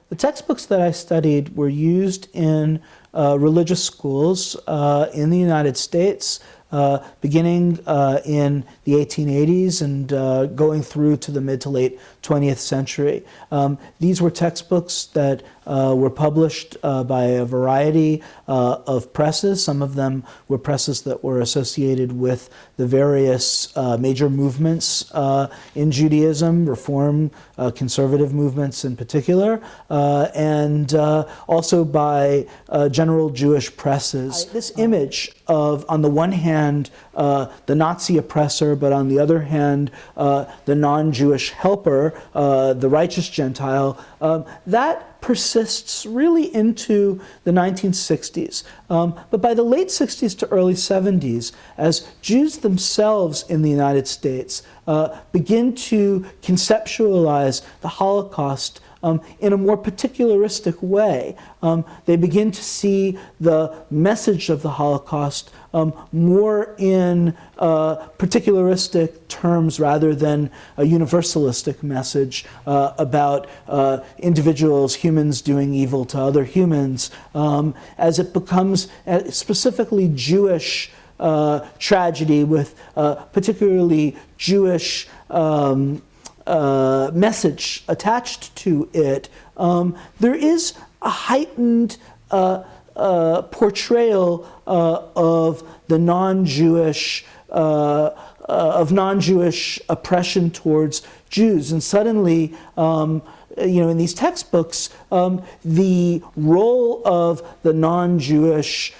the textbooks that I studied were used in religious schools in the United States, beginning in the 1880s and going through to the mid to late 20th century. These were textbooks that were published by a variety of presses. Some of them were presses that were associated with the various major movements in Judaism, Reform, conservative movements in particular, and also by general Jewish presses. This image of, on the one hand, the Nazi oppressor, but on the other hand, the non-Jewish helper, the righteous Gentile, that persists really into the 1960s. But by the late 60s to early 70s, as Jews themselves in the United States begin to conceptualize the Holocaust in a more particularistic way, they begin to see the message of the Holocaust more in particularistic terms rather than a universalistic message about individuals, humans doing evil to other humans, as it becomes specifically Jewish tragedy with particularly Jewish message attached to it. There is a heightened portrayal of the non-Jewish oppression towards Jews, and suddenly, in these textbooks, the role of the non-Jewish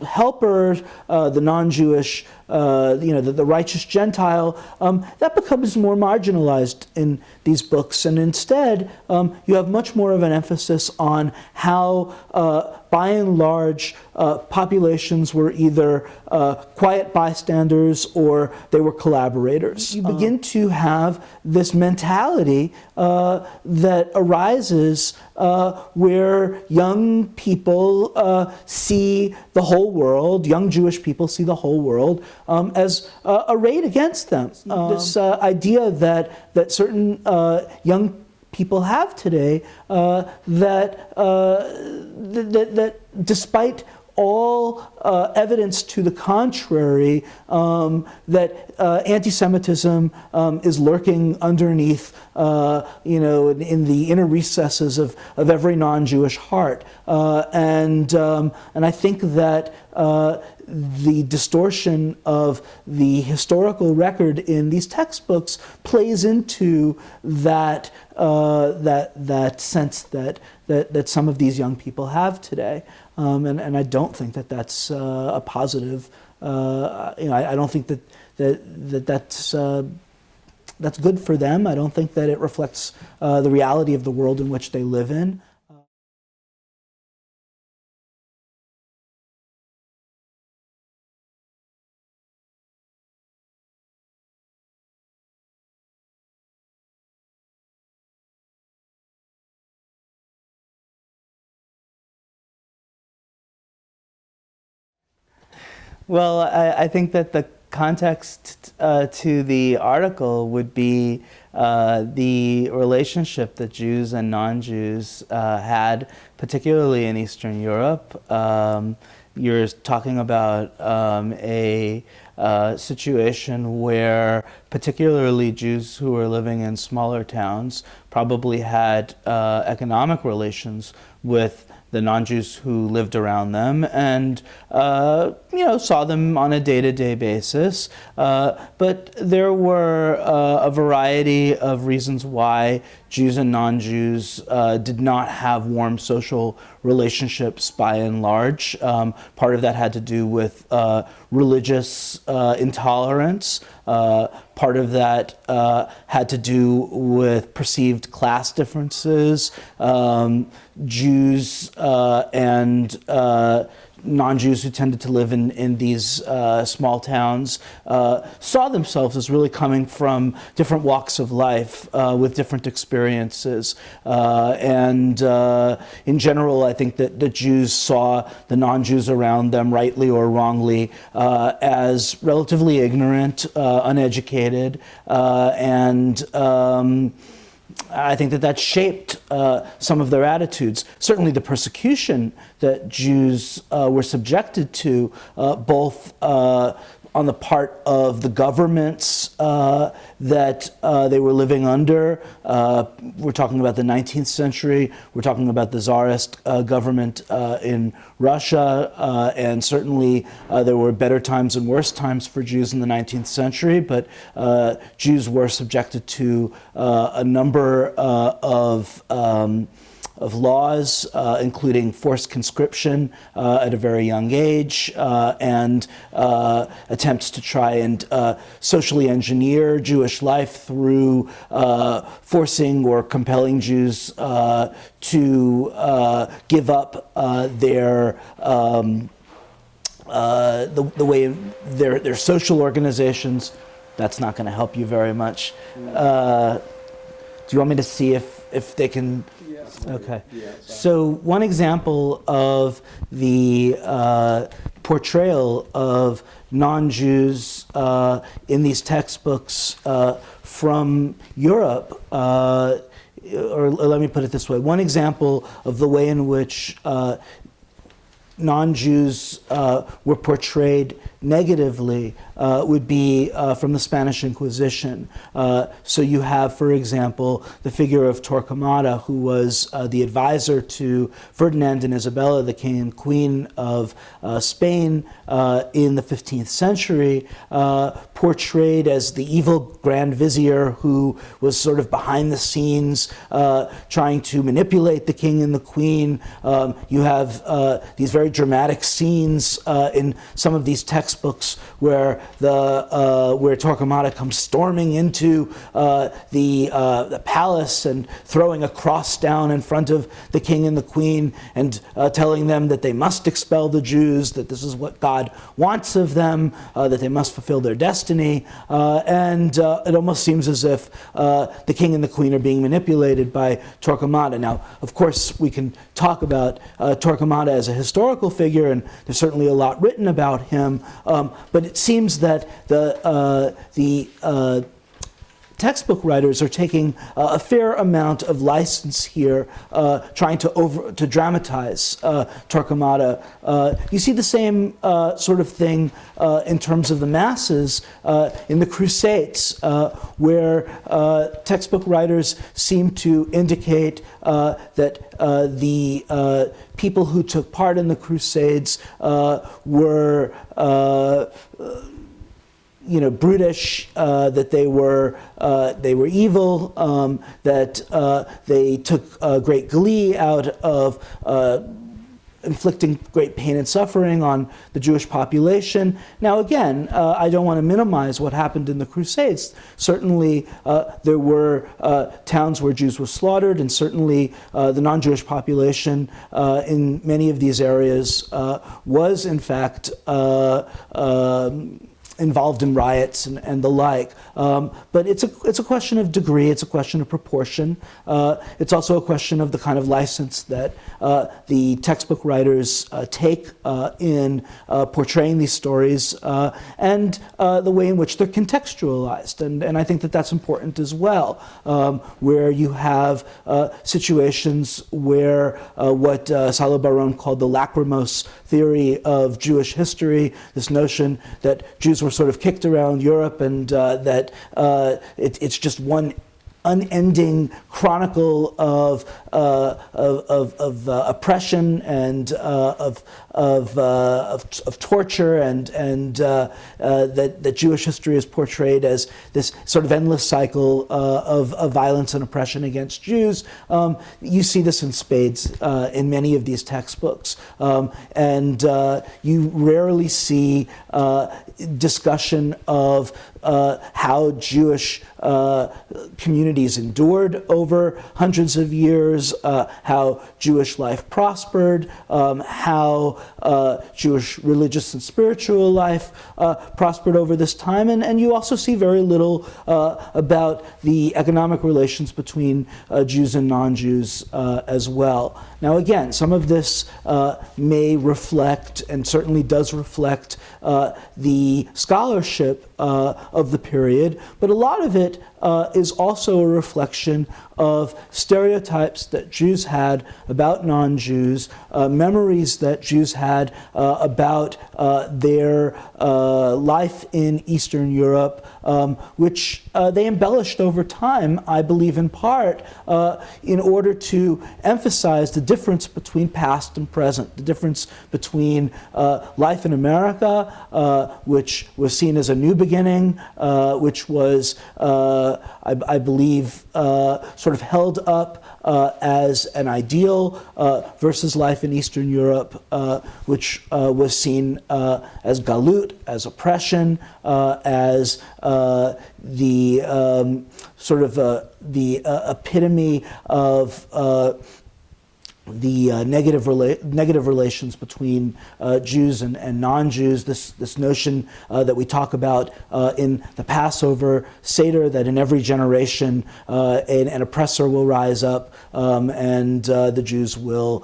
helper, the non-Jewish, the righteous Gentile, that becomes more marginalized in these books. And instead, you have much more of an emphasis on how, by and large, populations were either quiet bystanders or they were collaborators. You begin to have this mentality that arises where young people see the whole world, young Jewish people see the whole world as arrayed against them. This idea that certain young people have today, that despite all evidence to the contrary, that anti-Semitism is lurking underneath, in the inner recesses of every non-Jewish heart, and I think that the distortion of the historical record in these textbooks plays into that that sense that some of these young people have today, and I don't think that that's a positive. I don't think that's good for them. I don't think that it reflects the reality of the world in which they live in. Well, I think that the context to the article would be the relationship that Jews and non-Jews had, particularly in Eastern Europe. You're talking about a situation where particularly Jews who were living in smaller towns probably had economic relations with the non-Jews who lived around them, and saw them on a day-to-day basis. But there were a variety of reasons why Jews and non-Jews did not have warm social relationships by and large. Part of that had to do with religious intolerance. Part of that had to do with perceived class differences. Jews and non-Jews who tended to live in these small towns saw themselves as really coming from different walks of life with different experiences. And in general, I think that the Jews saw the non-Jews around them, rightly or wrongly, as relatively ignorant, uneducated, and I think that that shaped some of their attitudes. Certainly the persecution that Jews were subjected to, both on the part of the governments that they were living under. We're talking about the 19th century. We're talking about the Tsarist government in Russia. And certainly there were better times and worse times for Jews in the 19th century. But Jews were subjected to a number of laws, including forced conscription at a very young age, and attempts to try and socially engineer Jewish life through forcing or compelling Jews to give up their the way their social organizations. That's not going to help you very much. Do you want me to see if they can? Okay. So one example of the portrayal of non-Jews in these textbooks from Europe, or let me put it this way, one example of the way in which non-Jews were portrayed negatively would be from the Spanish Inquisition. So you have, for example, the figure of Torquemada, who was the advisor to Ferdinand and Isabella, the king and queen of Spain in the 15th century, portrayed as the evil Grand Vizier who was sort of behind the scenes trying to manipulate the king and the queen. You have these very dramatic scenes in some of these textbooks where where Torquemada comes storming into the palace and throwing a cross down in front of the king and the queen and telling them that they must expel the Jews, that this is what God wants of them, that they must fulfill their destiny, and it almost seems as if the king and the queen are being manipulated by Torquemada. Now, of course, we can talk about Torquemada as a historical figure, and there's certainly a lot written about him, but it seems that the textbook writers are taking a fair amount of license here, trying to dramatize Torquemada. You see the same sort of thing in terms of the masses in the Crusades, where textbook writers seem to indicate that the people who took part in the Crusades were brutish, that they were evil, that they took great glee out of inflicting great pain and suffering on the Jewish population. Now again, I don't want to minimize what happened in the Crusades. Certainly there were towns where Jews were slaughtered, and certainly the non-Jewish population in many of these areas was in fact involved in riots and the like. But it's a question of degree, it's a question of proportion. It's also a question of the kind of license that the textbook writers take in portraying these stories, and the way in which they're contextualized. And I think that that's important as well, where you have situations where what Salo Baron called the lachrymose theory of Jewish history, this notion that Jews were sort of kicked around Europe, and that it's just one unending chronicle of oppression and of torture, and that Jewish history is portrayed as this sort of endless cycle of violence and oppression against Jews. You see this in spades in many of these textbooks, and you rarely see discussion of how Jewish communities endured over hundreds of years, how Jewish life prospered, how Jewish religious and spiritual life prospered over this time, and you also see very little about the economic relations between Jews and non-Jews as well. Now again, some of this may reflect, and certainly does reflect, the scholarship of the period, but a lot of it is also a reflection of stereotypes that Jews had about non-Jews, memories that Jews had about their life in Eastern Europe, which they embellished over time, I believe in part, in order to emphasize the difference between past and present, the difference between life in America, which was seen as a new beginning, which was, I believe, sort of held up as an ideal, versus life in Eastern Europe, which was seen as galut, as oppression, as the sort of the epitome of the negative relations between Jews and non-Jews, this notion that we talk about in the Passover Seder, that in every generation an oppressor will rise up, and the Jews will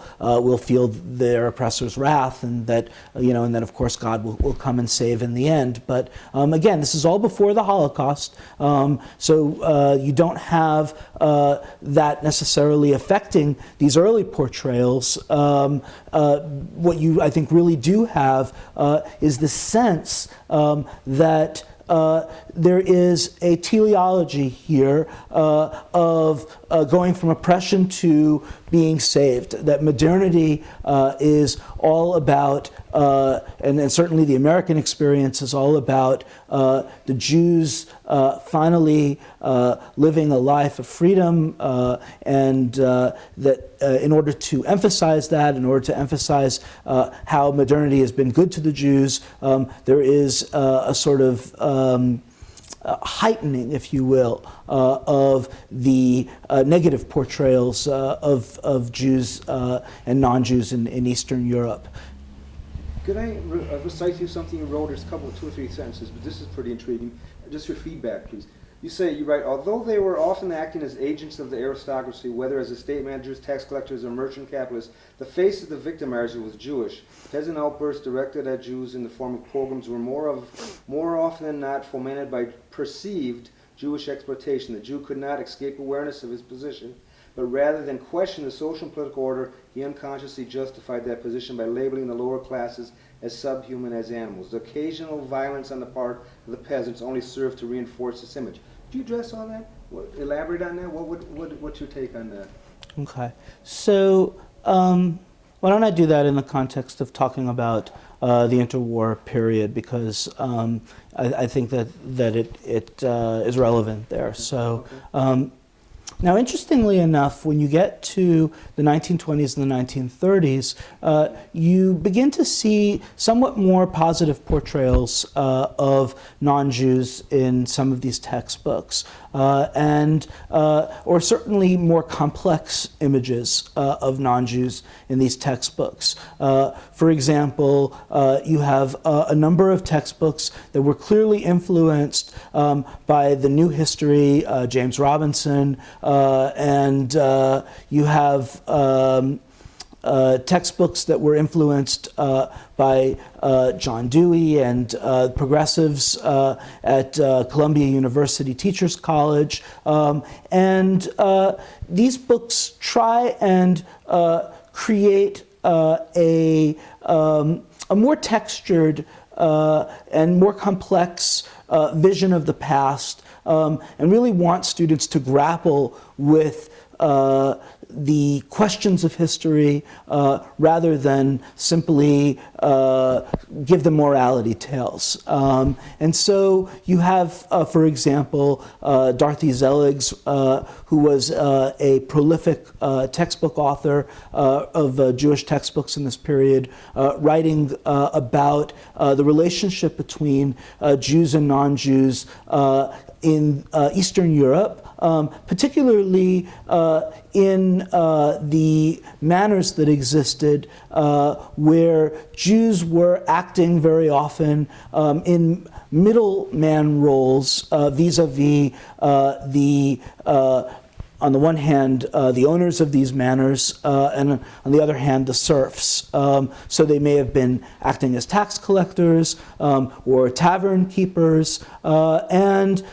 feel their oppressor's wrath, and that and then of course God will come and save in the end. But again, this is all before the Holocaust, so you don't have that necessarily affecting these early portraits. What you, I think, really do have is the sense that there is a teleology here of going from oppression to being saved, that modernity is all about, and certainly the American experience is all about the Jews finally living a life of freedom, and that in order to emphasize that, in order to emphasize how modernity has been good to the Jews, there is a sort of heightening, if you will, of the negative portrayals of Jews and non-Jews in Eastern Europe. Could I recite you something you wrote? There's a couple, 2 or 3 sentences, but this is pretty intriguing. Just your feedback, please. You write, although they were often acting as agents of the aristocracy, whether as estate managers, tax collectors, or merchant capitalists, the face of the victimizer was Jewish. Peasant outbursts directed at Jews in the form of pogroms were more often than not fomented by perceived Jewish exploitation. The Jew could not escape awareness of his position, but rather than question the social and political order, he unconsciously justified that position by labeling the lower classes as subhuman, as animals. The occasional violence on the part of the peasants only served to reinforce this image. Could you address all that? Elaborate on that? What's your take on that? Okay. So why don't I do that in the context of talking about the interwar period, because I think that it is relevant there. So. Okay. Now, interestingly enough, when you get to the 1920s and the 1930s, you begin to see somewhat more positive portrayals of non-Jews in some of these textbooks, or certainly more complex images of non-Jews in these textbooks. For example, you have a number of textbooks that were clearly influenced by the New History, James Robinson, and you have textbooks that were influenced by John Dewey and progressives at Columbia University Teachers College. And these books try and create a more textured and more complex vision of the past, and really want students to grapple with the questions of history rather than simply give them morality tales. And so you have, for example, Dorothy Zeligs, who was a prolific textbook author of Jewish textbooks in this period, writing about the relationship between Jews and non-Jews in Eastern Europe, particularly in the manners that existed where Jews were acting very often in middleman roles vis-a-vis the on the one hand, the owners of these manors, and on the other hand, the serfs. So they may have been acting as tax collectors or tavern keepers, and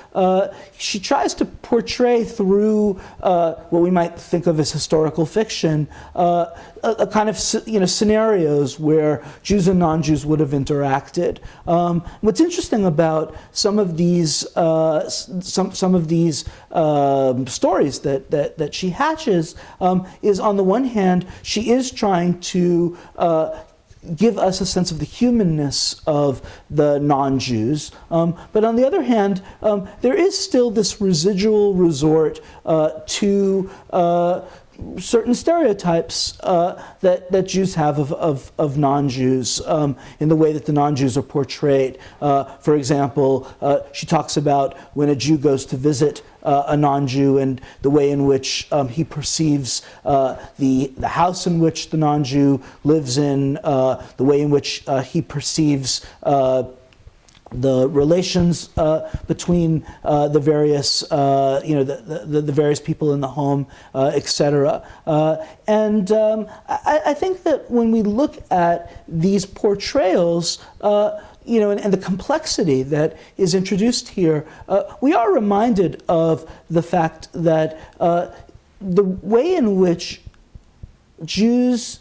she tries to portray through what we might think of as historical fiction, a kind of scenarios where Jews and non-Jews would have interacted. What's interesting about some of these stories that she hatches is, on the one hand, she is trying to give us a sense of the humanness of the non-Jews. But on the other hand, there is still this residual resort to certain stereotypes that Jews have of non-Jews in the way that the non-Jews are portrayed. For example, she talks about when a Jew goes to visit a non-Jew and the way in which he perceives the house in which the non-Jew lives in, the way in which he perceives the relations between the various, the various people in the home, etc. And I think that when we look at these portrayals, and the complexity that is introduced here, we are reminded of the fact that the way in which Jews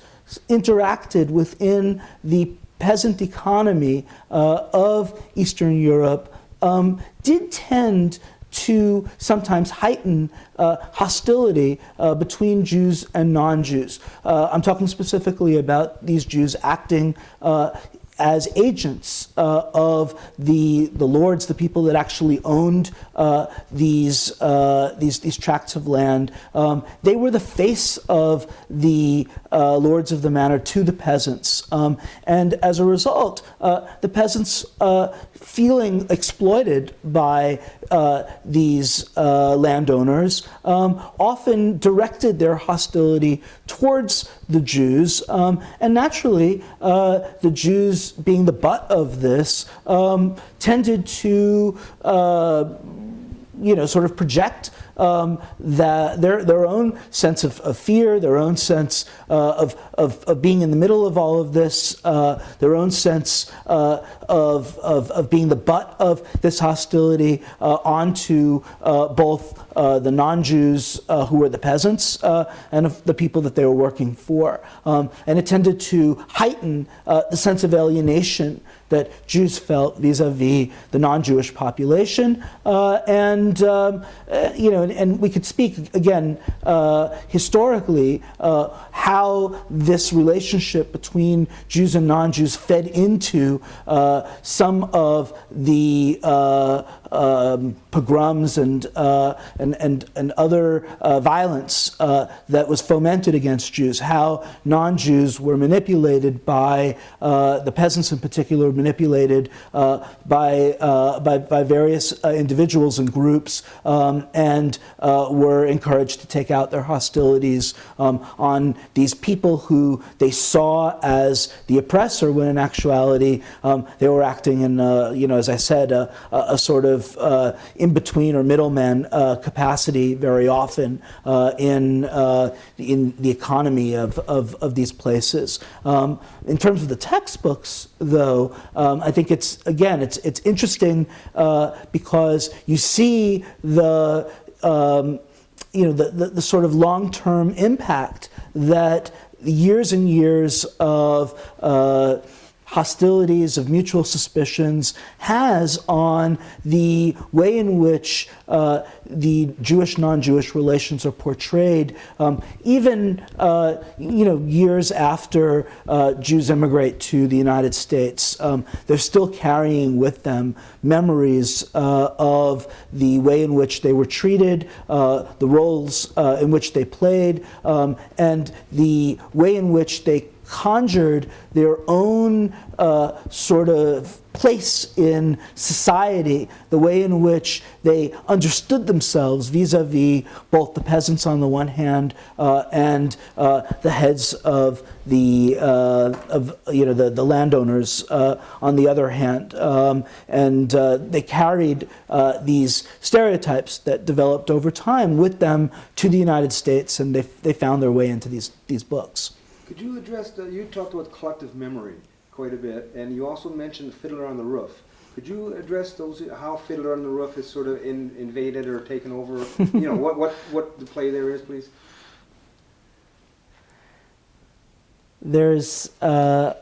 interacted within the peasant economy of Eastern Europe did tend to sometimes heighten hostility between Jews and non-Jews. I'm talking specifically about these Jews acting as agents of the lords, the people that actually owned these tracts of land. They were the face of the lords of the manor to the peasants, and as a result, the peasants, feeling exploited by these landowners, often directed their hostility towards the Jews, and naturally, the Jews, being the butt of this, tended to sort of project their own sense of fear, their own sense of being in the middle of all of this, their own sense of being the butt of this hostility onto both the non-Jews who were the peasants and of the people that they were working for. And it tended to heighten the sense of alienation that Jews felt vis-a-vis the non-Jewish population, and we could speak again historically how this relationship between Jews and non-Jews fed into some of the pogroms and other violence that was fomented against Jews. How non-Jews were manipulated by the peasants, in particular, manipulated by various individuals and groups, and were encouraged to take out their hostilities on these people who they saw as the oppressor, when in actuality they were acting in, as I said, a sort of in-between or middleman capacity very often in the economy of these places. In terms of the textbooks, though, I think it's interesting because you see the sort of long-term impact that years and years of hostilities, of mutual suspicions, has on the way in which the Jewish, non-Jewish relations are portrayed, even years after Jews immigrate to the United States. They're still carrying with them memories of the way in which they were treated, the roles in which they played, and the way in which they conjured their own sort of place in society, the way in which they understood themselves vis-a-vis both the peasants on the one hand and the heads of the the landowners on the other hand, and they carried these stereotypes that developed over time with them to the United States, and they found their way into these books. Could you address you talked about collective memory quite a bit, and you also mentioned Fiddler on the Roof. Could you address those, how Fiddler on the Roof is sort of invaded or taken over? What the play there is, please? There's, let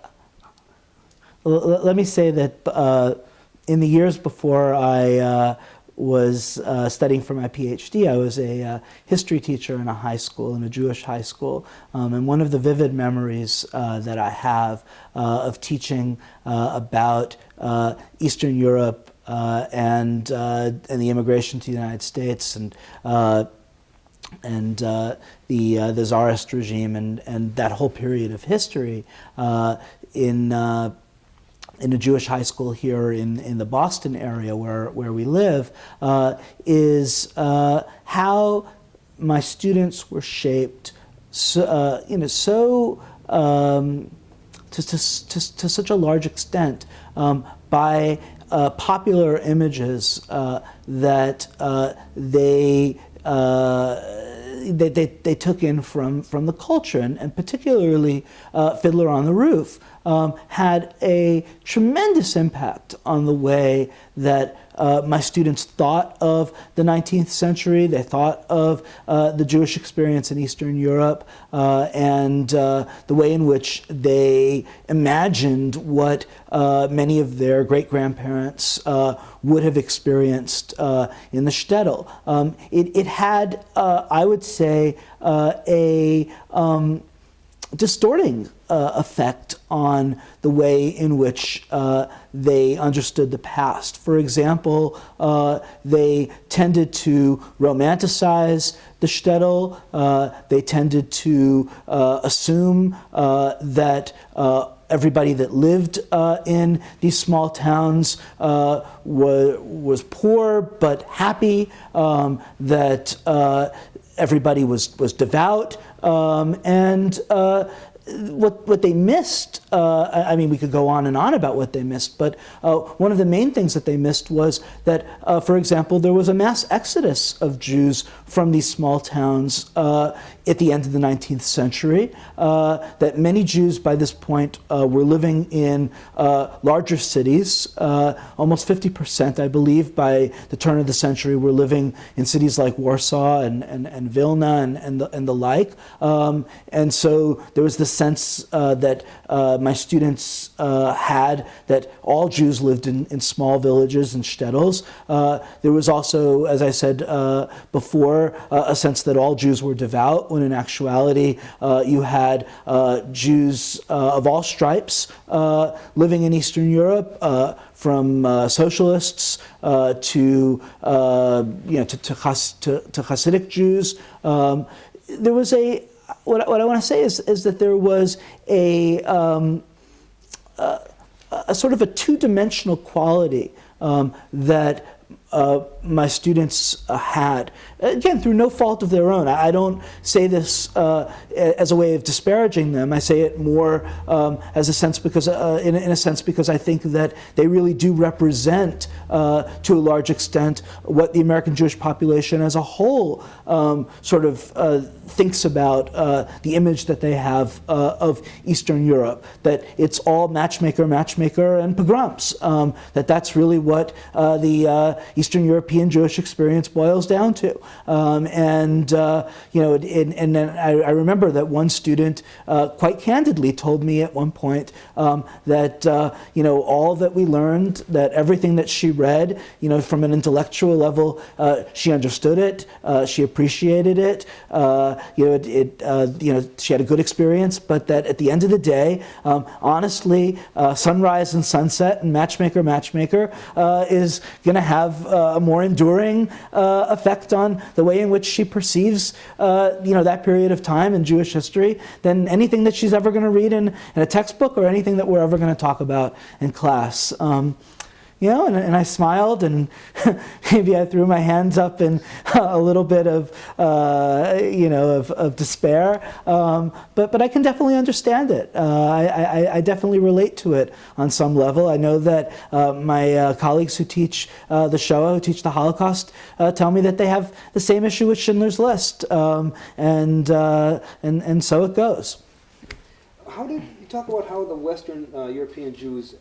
me say that in the years before I was studying for my PhD, I was a history teacher in a high school, in a Jewish high school. And one of the vivid memories that I have of teaching about Eastern Europe and the immigration to the United States and the Tsarist regime and that whole period of history in a Jewish high school here in the Boston area where we live, is how my students were shaped to such a large extent by popular images that they took in from the culture, and particularly Fiddler on the Roof had a tremendous impact on the way that my students thought of the 19th century. They thought of the Jewish experience in Eastern Europe and the way in which they imagined what many of their great-grandparents would have experienced in the shtetl. It had, I would say, a distorting effect on the way in which they understood the past. For example, they tended to romanticize the shtetl. They tended to assume that everybody that lived in these small towns was poor but happy, that everybody was devout, and what they missed, I mean, we could go on and on about what they missed, but one of the main things that they missed was that, for example, there was a mass exodus of Jews from these small towns at the end of the 19th century, that many Jews by this point were living in larger cities. Almost 50%, I believe, by the turn of the century were living in cities like Warsaw and Vilna and the like. And so there was this sense that my students had that all Jews lived in small villages and shtetls. There was also, as I said before, a sense that all Jews were devout, when in actuality you had Jews of all stripes living in Eastern Europe, from socialists to Hasidic Jews. There was what I want to say is that there was a sort of a two-dimensional quality that my students had, again, through no fault of their own. I don't say this as a way of disparaging them. I say it more as a sense because, in a sense, because I think that they really do represent, to a large extent, what the American Jewish population as a whole sort of thinks about the image that they have of Eastern Europe. That it's all matchmaker, and pogroms. That's really what the Eastern European Jewish experience boils down to. And then I remember that one student quite candidly told me at one point that all that we learned, that everything that she read, from an intellectual level, she understood it, she appreciated it, she had a good experience, but that at the end of the day, honestly, sunrise and sunset and matchmaker is going to have have a more enduring effect on the way in which she perceives, that period of time in Jewish history than anything that she's ever going to read in a textbook or anything that we're ever going to talk about in class. And I smiled, and maybe I threw my hands up in a little bit of despair. But I can definitely understand it. I definitely relate to it on some level. I know that my colleagues who teach the Shoah, who teach the Holocaust, tell me that they have the same issue with Schindler's List, and so it goes. How did you talk about how the Western European Jews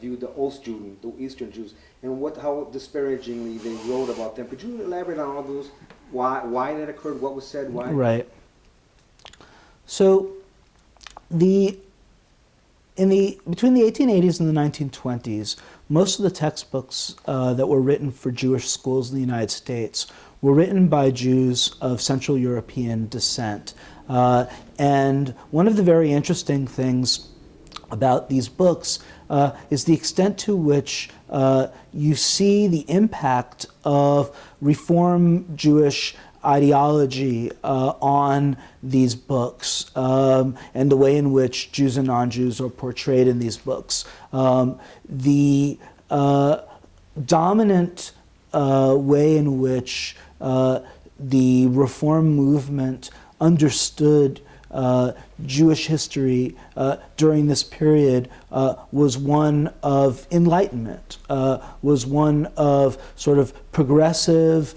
viewed the Ostjuden, the Eastern Jews, and how disparagingly they wrote about them? Could you elaborate on all those? Why that occurred? What was said? Why? Right. So, between the 1880s and the 1920s, most of the textbooks that were written for Jewish schools in the United States were written by Jews of Central European descent. And one of the very interesting things about these books is the extent to which you see the impact of Reform Jewish ideology on these books, and the way in which Jews and non-Jews are portrayed in these books. The dominant way in which the Reform movement understood Jewish history during this period was one of enlightenment, was one of sort of progressive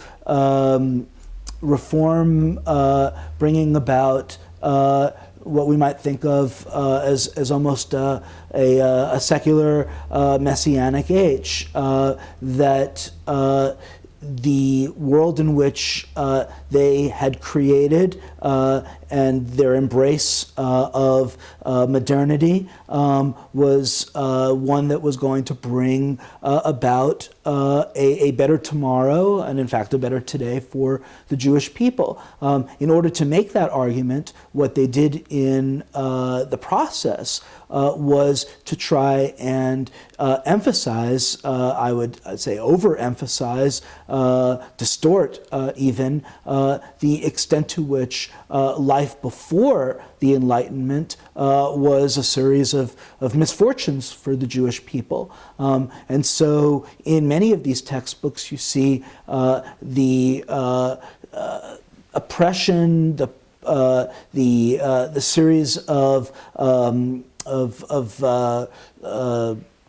reform, bringing about what we might think of as almost a secular messianic age, that the world in which they had created and their embrace of modernity was one that was going to bring about a better tomorrow, and in fact a better today for the Jewish people. In order to make that argument, what they did in the process was to try and emphasize, I would say overemphasize, distort even, the extent to which life before the Enlightenment was a series of misfortunes for the Jewish people. And so in many of these textbooks you see the oppression, the series of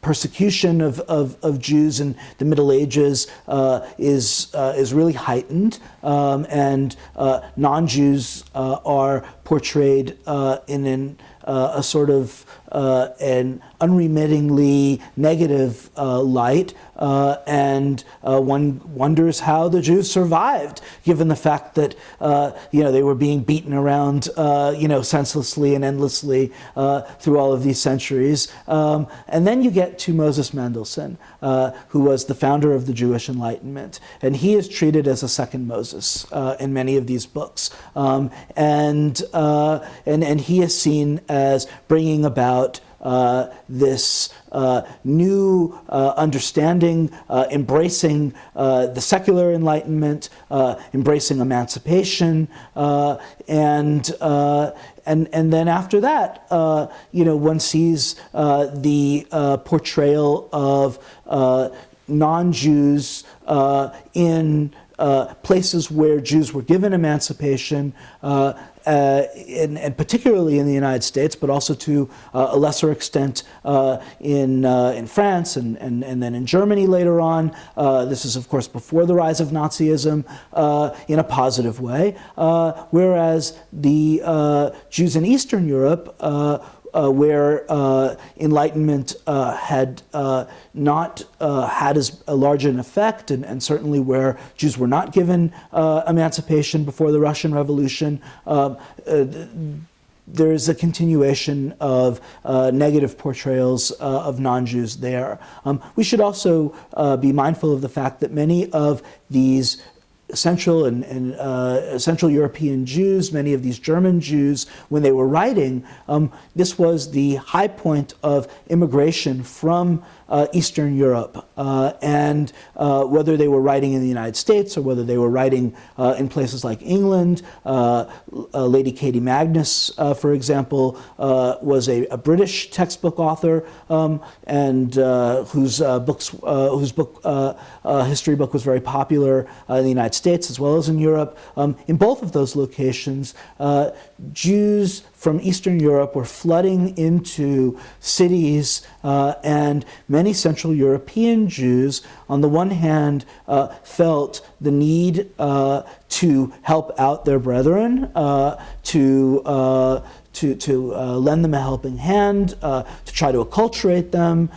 persecution of Jews in the Middle Ages is really heightened, and non-Jews are portrayed in a sort of an unremittingly negative light, and one wonders how the Jews survived, given the fact that they were being beaten around senselessly and endlessly through all of these centuries. And then you get to Moses Mendelssohn, who was the founder of the Jewish Enlightenment, and he is treated as a second Moses in many of these books, and he is seen as bringing about this new understanding, embracing the secular Enlightenment, embracing emancipation, and then after that, one sees the portrayal of non-Jews in places where Jews were given emancipation, and particularly in the United States, but also to a lesser extent in France and then in Germany later on. This is, of course, before the rise of Nazism in a positive way, whereas the Jews in Eastern Europe, where Enlightenment had not had as large an effect, and certainly where Jews were not given emancipation before the Russian Revolution, there is a continuation of negative portrayals of non-Jews there. We should also be mindful of the fact that many of these Central and Central European Jews, many of these German Jews, when they were writing, this was the high point of immigration from Eastern Europe, and whether they were writing in the United States or whether they were writing in places like England. Lady Katie Magnus, for example, was a British textbook author, and whose history book was very popular in the United States as well as in Europe. In both of those locations, Jews from Eastern Europe were flooding into cities, and many Central European Jews, on the one hand, felt the need to help out their brethren, to lend them a helping hand, to try to acculturate them,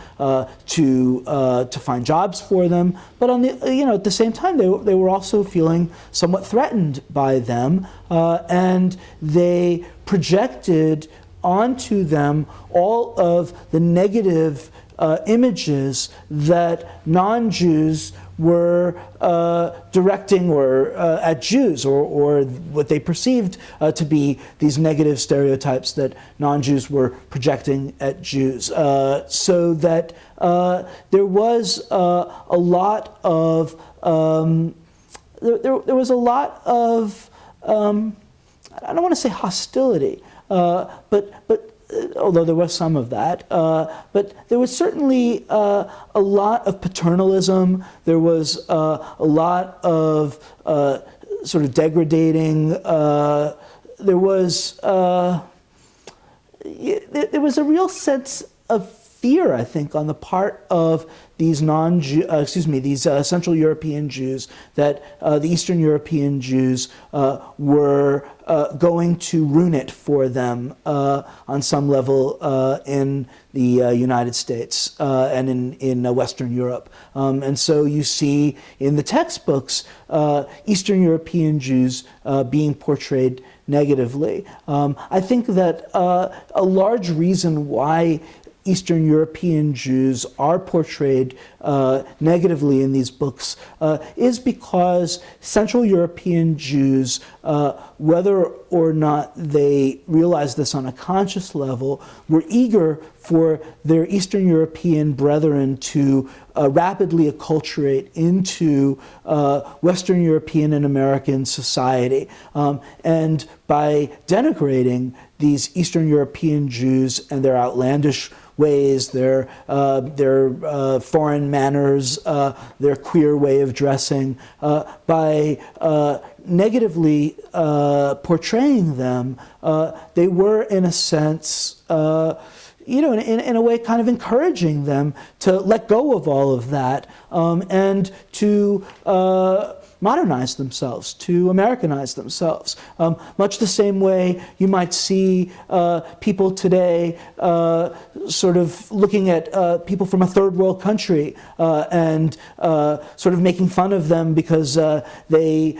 to find jobs for them. But on the at the same time, they were also feeling somewhat threatened by them, and they projected onto them all of the negative images that non-Jews were directing or at Jews, or what they perceived to be these negative stereotypes that non-Jews were projecting at Jews. So that there was a lot of there was a lot of I don't want to say hostility, but although there was some of that, but there was certainly a lot of paternalism. There was a lot of sort of degrading. There was a real sense of fear, I think, on the part of these these Central European Jews, that the Eastern European Jews were going to ruin it for them on some level in the United States and in Western Europe. And so you see in the textbooks Eastern European Jews being portrayed negatively. I think that a large reason why Eastern European Jews are portrayed negatively in these books is because Central European Jews, whether or not they realized this on a conscious level, were eager for their Eastern European brethren to rapidly acculturate into Western European and American society. And by denigrating these Eastern European Jews and their outlandish ways, their foreign manners, their queer way of dressing, by negatively portraying them, they were, in a sense, in a way, kind of encouraging them to let go of all of that and to modernize themselves, to Americanize themselves. Much the same way you might see people today sort of looking at people from a third world country and sort of making fun of them because they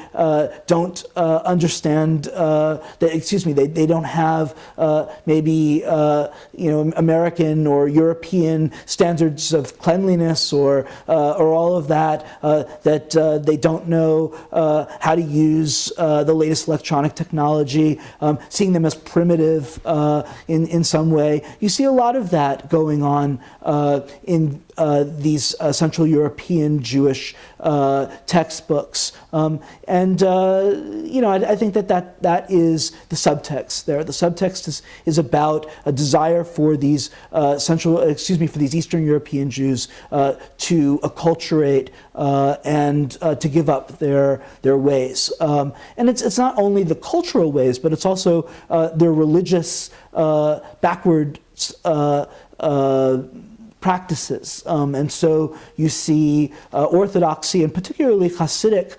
don't understand, they don't have maybe American or European standards of cleanliness or all of that, that they don't know how to use the latest electronic technology, seeing them as primitive in some way. You see a lot of that going on in these Central European Jewish textbooks. I think that is the subtext there. The subtext is about a desire for these for these Eastern European Jews to acculturate and to give up their ways. And it's not only the cultural ways, but it's also their religious backward practices. And so you see Orthodoxy and particularly Hasidic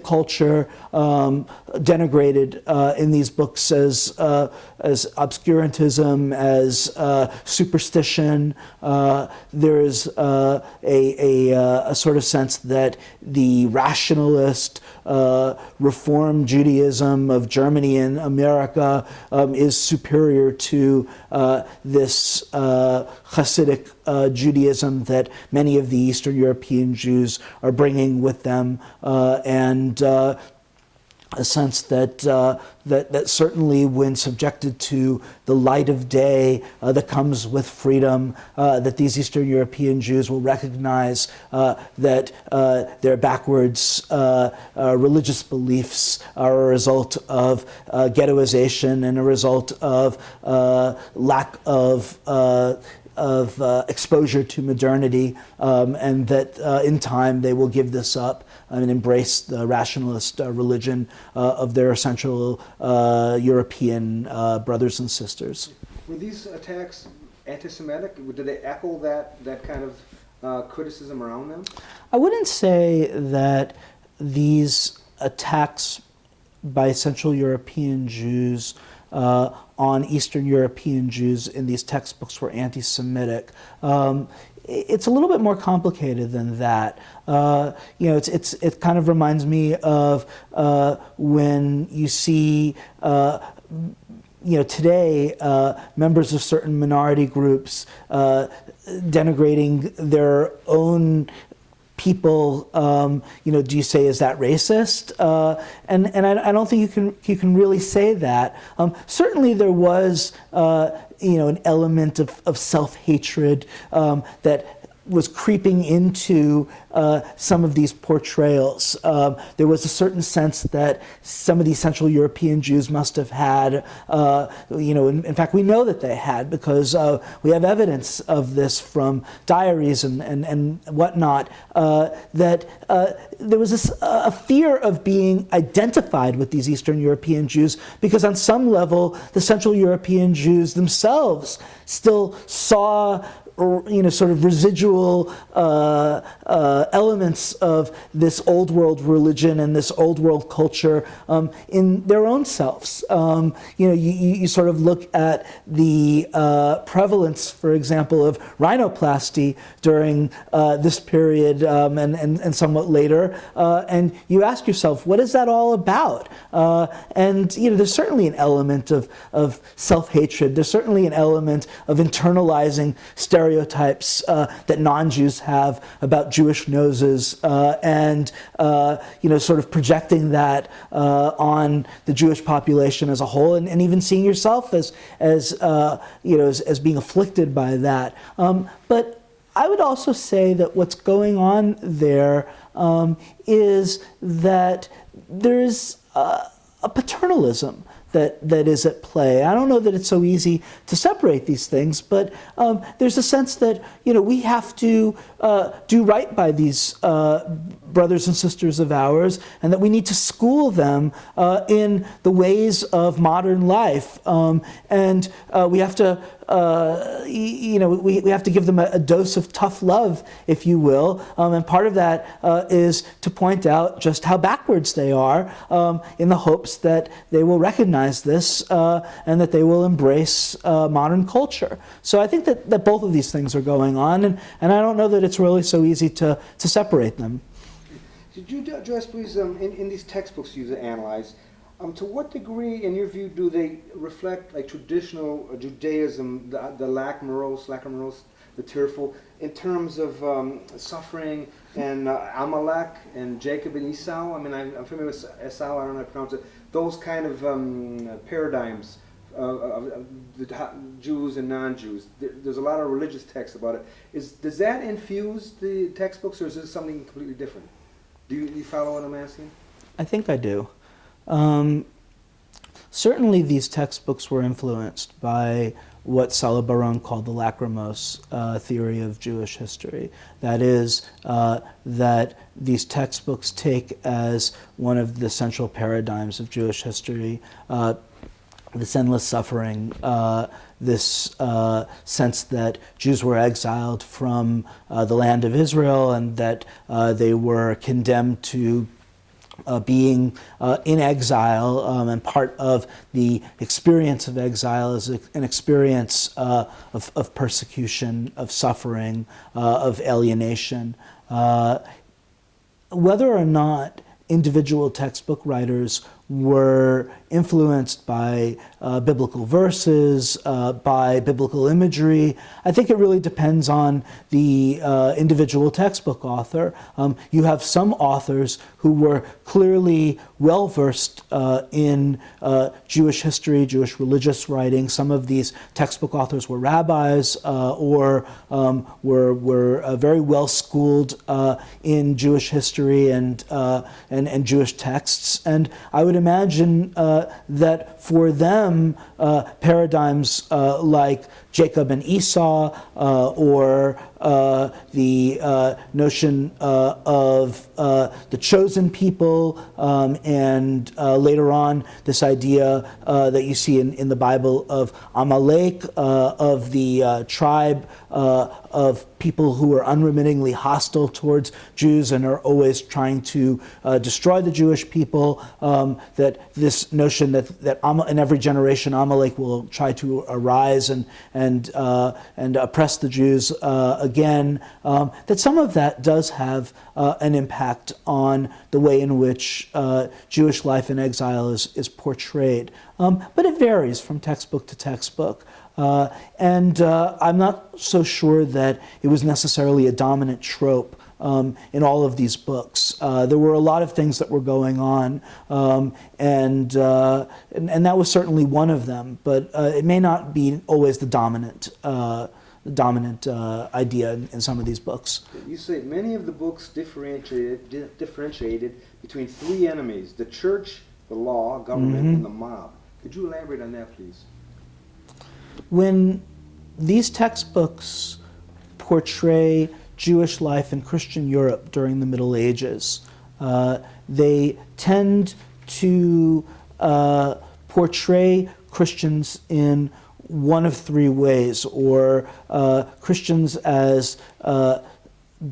culture denigrated in these books as obscurantism, as superstition. There is a sort of sense that the rationalist Reform Judaism of Germany and America is superior to this Hasidic Judaism that many of the Eastern European Jews are bringing with them. a sense that, that certainly when subjected to the light of day that comes with freedom, that these Eastern European Jews will recognize that their backwards religious beliefs are a result of ghettoization and a result of lack of exposure to modernity, and that in time they will give this up and embrace the rationalist religion of their Central European brothers and sisters. Were these attacks anti-Semitic? Did they echo that kind of criticism around them? I wouldn't say that these attacks by Central European Jews on Eastern European Jews in these textbooks were anti-Semitic. It's a little bit more complicated than that. You know, it kind of reminds me of when you see, you know, today members of certain minority groups denigrating their own people. You know, do you say, is that racist? And I don't think you can really say that. Certainly there was you know, an element of self-hatred that was creeping into some of these portrayals. There was a certain sense that some of these Central European Jews must have had, you know, in fact we know that they had, because we have evidence of this from diaries and whatnot, that there was a fear of being identified with these Eastern European Jews, because on some level the Central European Jews themselves still saw, you know, sort of residual elements of this old world religion and this old world culture in their own selves. You know, you sort of look at the prevalence, for example, of rhinoplasty during this period and somewhat later, and you ask yourself, what is that all about? And you know, there's certainly an element of self-hatred. There's certainly an element of internalizing stereotypes that non-Jews have about Jewish noses, and you know, sort of projecting that on the Jewish population as a whole, and even seeing yourself as you know, as being afflicted by that. But I would also say that what's going on there is that there's a paternalism that is at play. I don't know that it's so easy to separate these things, but there's a sense that, you know, we have to do right by these brothers and sisters of ours, and that we need to school them in the ways of modern life, and we have to you know, we have to give them a dose of tough love, if you will, and part of that is to point out just how backwards they are, in the hopes that they will recognize this and that they will embrace modern culture. So I think that both of these things are going on, and I don't know that it's really so easy to separate them. Could you address, please, in these textbooks you analyze, to what degree, in your view, do they reflect like traditional Judaism, the lack morose, the tearful, in terms of suffering and Amalek and Jacob and Esau? I mean, I'm familiar with Esau, I don't know how to pronounce it. Those kind of paradigms of the Jews and non-Jews. There's a lot of religious texts about it. Does that infuse the textbooks, or is this something completely different? Do you follow what I'm asking? I think I do. Certainly these textbooks were influenced by what Salah Baron called the lachrymose theory of Jewish history. That is, that these textbooks take as one of the central paradigms of Jewish history this endless suffering, this sense that Jews were exiled from the land of Israel, and that they were condemned to being in exile, and part of the experience of exile is an experience of persecution, of suffering, of alienation. Whether or not individual textbook writers were influenced by biblical verses, by biblical imagery, I think it really depends on the individual textbook author. You have some authors who were clearly well-versed in Jewish history, Jewish religious writing. Some of these textbook authors were rabbis or were very well-schooled in Jewish history and Jewish texts. And I would imagine that for them, paradigms like Jacob and Esau, or the notion of the chosen people, and later on this idea that you see in the Bible of Amalek, of the tribe of people who are unremittingly hostile towards Jews and are always trying to destroy the Jewish people, that this notion that in every generation Amalek will try to arise and oppress the Jews again, that some of that does have an impact on the way in which Jewish life in exile is portrayed. But it varies from textbook to textbook. And I'm not so sure that it was necessarily a dominant trope in all of these books. There were a lot of things that were going on, and that was certainly one of them, but it may not be always the dominant idea in some of these books. You say many of the books differentiated between three enemies: the church, the law, government, and the mob. Could you elaborate on that, please? When these textbooks portray Jewish life in Christian Europe during the Middle Ages, they tend to portray Christians in one of three ways, or Christians as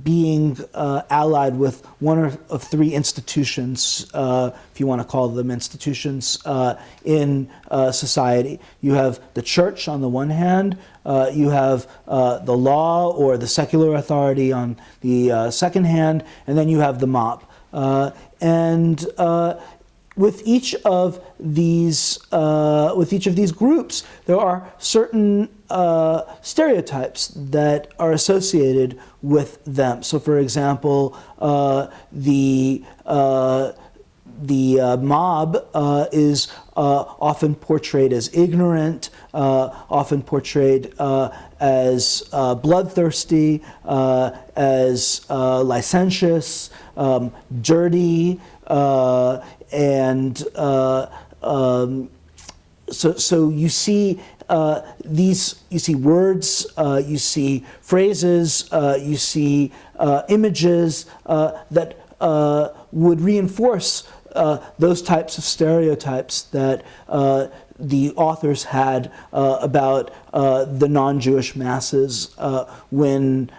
being allied with one of three institutions, if you want to call them institutions, in society. You have the church on the one hand, you have the law or the secular authority on the second hand, and then you have the mob. With each of these groups, there are certain stereotypes that are associated with them. So, for example, the mob is often portrayed as ignorant, often portrayed as bloodthirsty, as licentious, dirty, and so you see you see words, you see phrases, you see images that would reinforce those types of stereotypes that the authors had about the non-Jewish masses when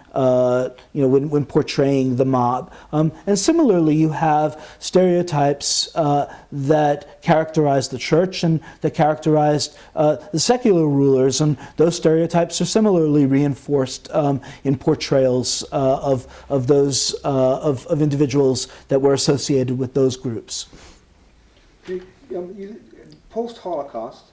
portraying the mob. And similarly, you have stereotypes that characterize the church and that characterized the secular rulers, and those stereotypes are similarly reinforced in portrayals of those of individuals that were associated with those groups. Post-Holocaust,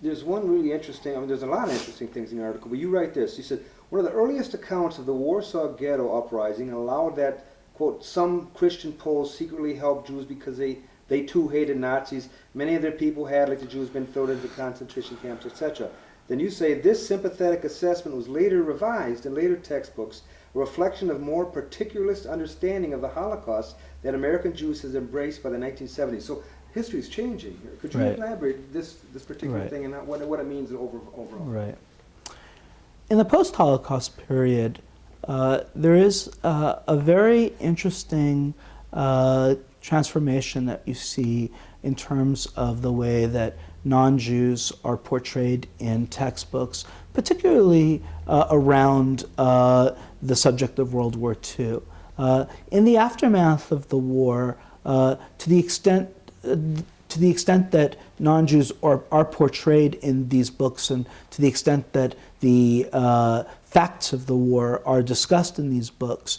there's one really interesting, there's a lot of interesting things in the article, but you write this. You said, one of the earliest accounts of the Warsaw Ghetto uprising allowed that, quote, some Christian Poles secretly helped Jews because they too hated Nazis. Many of their people had, like the Jews, been thrown into concentration camps, etc. Then you say, this sympathetic assessment was later revised in later textbooks, a reflection of more particularist understanding of the Holocaust that American Jews has embraced by the 1970s. So history is changing. Could you elaborate this particular thing and what it means overall? Right. In the post-Holocaust period, there is a very interesting transformation that you see in terms of the way that non-Jews are portrayed in textbooks, particularly around the subject of World War II. In the aftermath of the war, to the extent that non-Jews are portrayed in these books, and to the extent that the facts of the war are discussed in these books,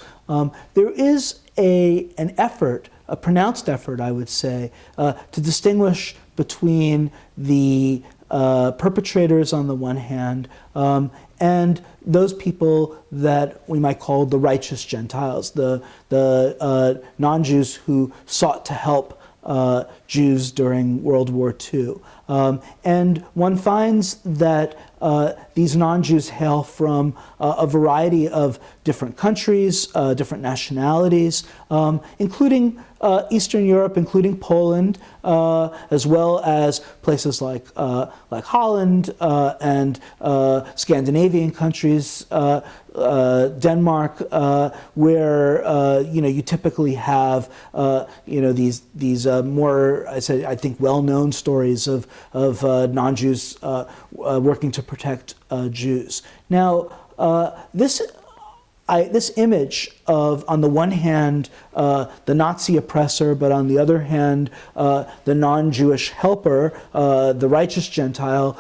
there is an effort, a pronounced effort, I would say, to distinguish between the perpetrators on the one hand and those people that we might call the righteous Gentiles, the non-Jews who sought to help Jews during World War II. And one finds that these non-Jews hail from a variety of different countries, different nationalities, including Eastern Europe, including Poland, as well as places like Holland and Scandinavian countries, Denmark, where you typically have these more I think well-known stories of non-Jews working to protect Jews. Now this image of, on the one hand, the Nazi oppressor, but on the other hand, the non-Jewish helper, the righteous Gentile,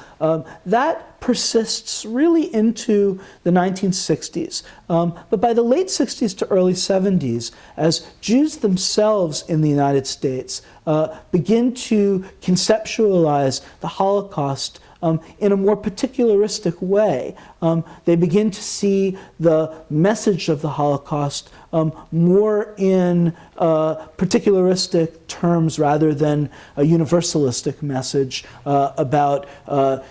that persists really into the 1960s. But by the late 60s to early 70s, as Jews themselves in the United States begin to conceptualize the Holocaust in a more particularistic way, they begin to see the message of the Holocaust more in particularistic terms rather than a universalistic message about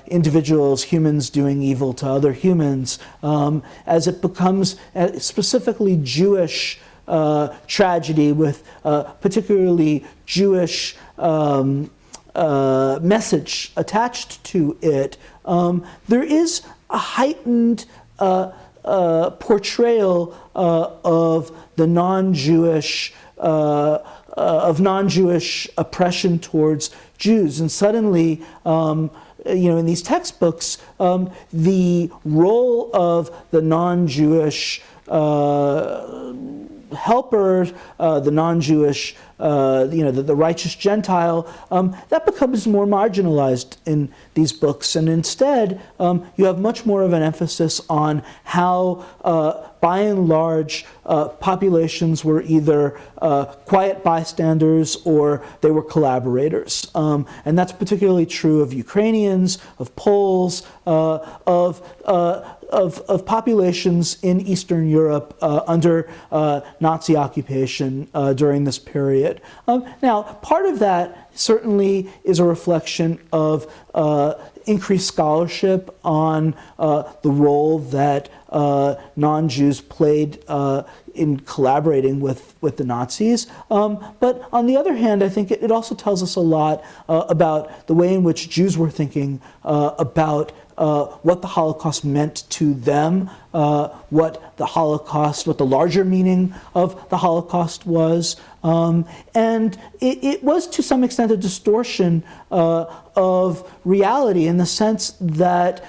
individuals, humans doing evil to other humans, as it becomes a specifically Jewish tragedy with particularly Jewish message attached to it. There is a heightened portrayal of the non-Jewish oppression towards Jews, and suddenly, in these textbooks, the role of the non-Jewish helper, the non-Jewish, the righteous Gentile, that becomes more marginalized in these books. And instead, you have much more of an emphasis on how, by and large, populations were either quiet bystanders or they were collaborators. And that's particularly true of Ukrainians, of Poles, of populations in Eastern Europe under Nazi occupation during this period. Now, part of that certainly is a reflection of increased scholarship on the role that non-Jews played in collaborating with the Nazis. But on the other hand, I think it also tells us a lot about the way in which Jews were thinking about what the Holocaust meant to them, what the larger meaning of the Holocaust was. And it was to some extent a distortion of reality in the sense that,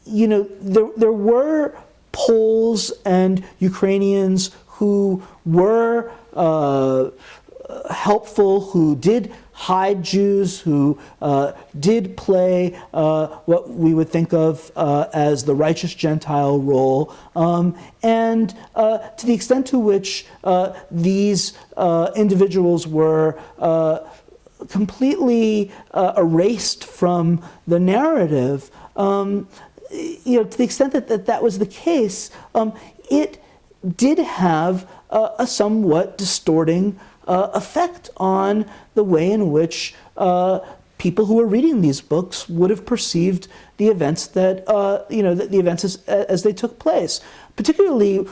there were Poles and Ukrainians who were helpful, who did hide Jews, who did play what we would think of as the righteous Gentile role, and to the extent to which these individuals were completely erased from the narrative, to the extent that was the case, it did have a somewhat distorting effect on the way in which people who were reading these books would have perceived the events that the events as they took place, particularly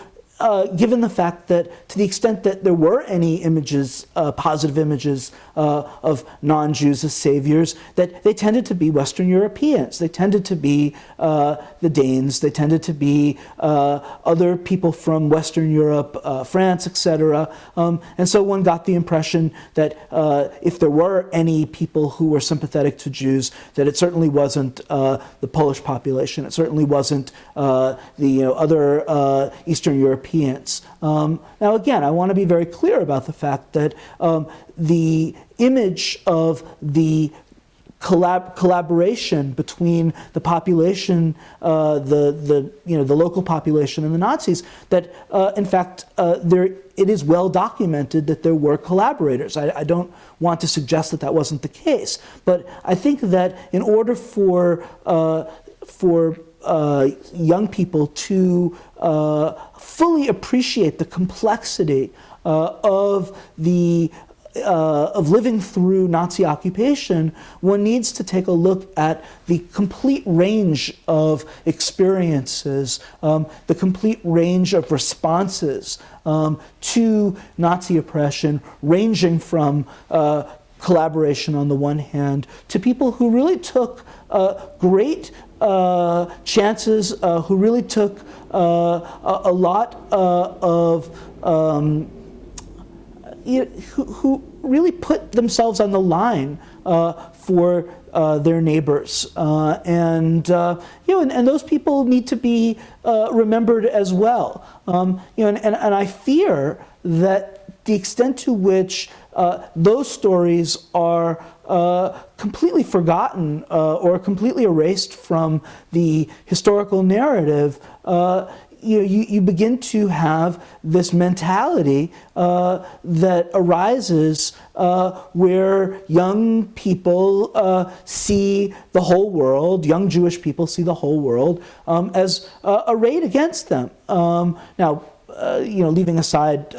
given the fact that to the extent that there were any images, positive images of non-Jews as saviors, that they tended to be Western Europeans. They tended to be the Danes. They tended to be other people from Western Europe, France, etc. And so one got the impression that if there were any people who were sympathetic to Jews, that it certainly wasn't the Polish population. It certainly wasn't the other Eastern Europeans. Now, again, I want to be very clear about the fact that the image of the collaboration between the population, the local population, and the Nazis, that in fact it is well documented that there were collaborators. I don't want to suggest that wasn't the case, but I think that in order for young people to fully appreciate the complexity of living through Nazi occupation, one needs to take a look at the complete range of experiences, the complete range of responses to Nazi oppression, ranging from collaboration on the one hand to people who really took great chances, who really took a lot of who really put themselves on the line for their neighbors, and those people need to be remembered as well. And I fear that the extent to which those stories are completely forgotten or completely erased from the historical narrative, you begin to have this mentality that arises where young people see the whole world, young Jewish people see the whole world as arrayed against them. Now, leaving aside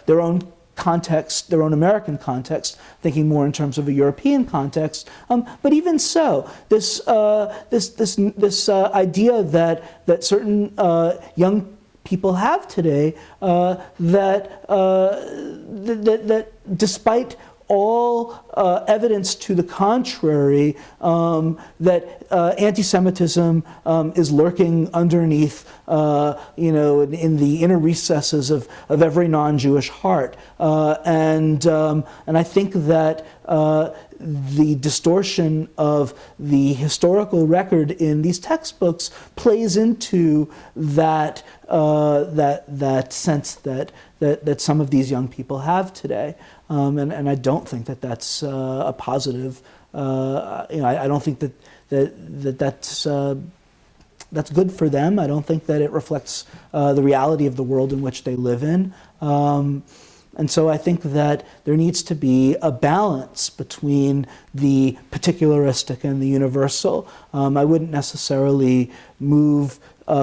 their own context, their own American context, thinking more in terms of a European context. But even so, this idea that certain young people have today, that despite all evidence to the contrary, that anti-Semitism is lurking underneath, in the inner recesses of every non-Jewish heart, and I think that the distortion of the historical record in these textbooks plays into that sense that some of these young people have today, and I don't think that that's a positive. I don't think that's good for them. I don't think that it reflects the reality of the world in which they live in. And so I think that there needs to be a balance between the particularistic and the universal. I wouldn't necessarily move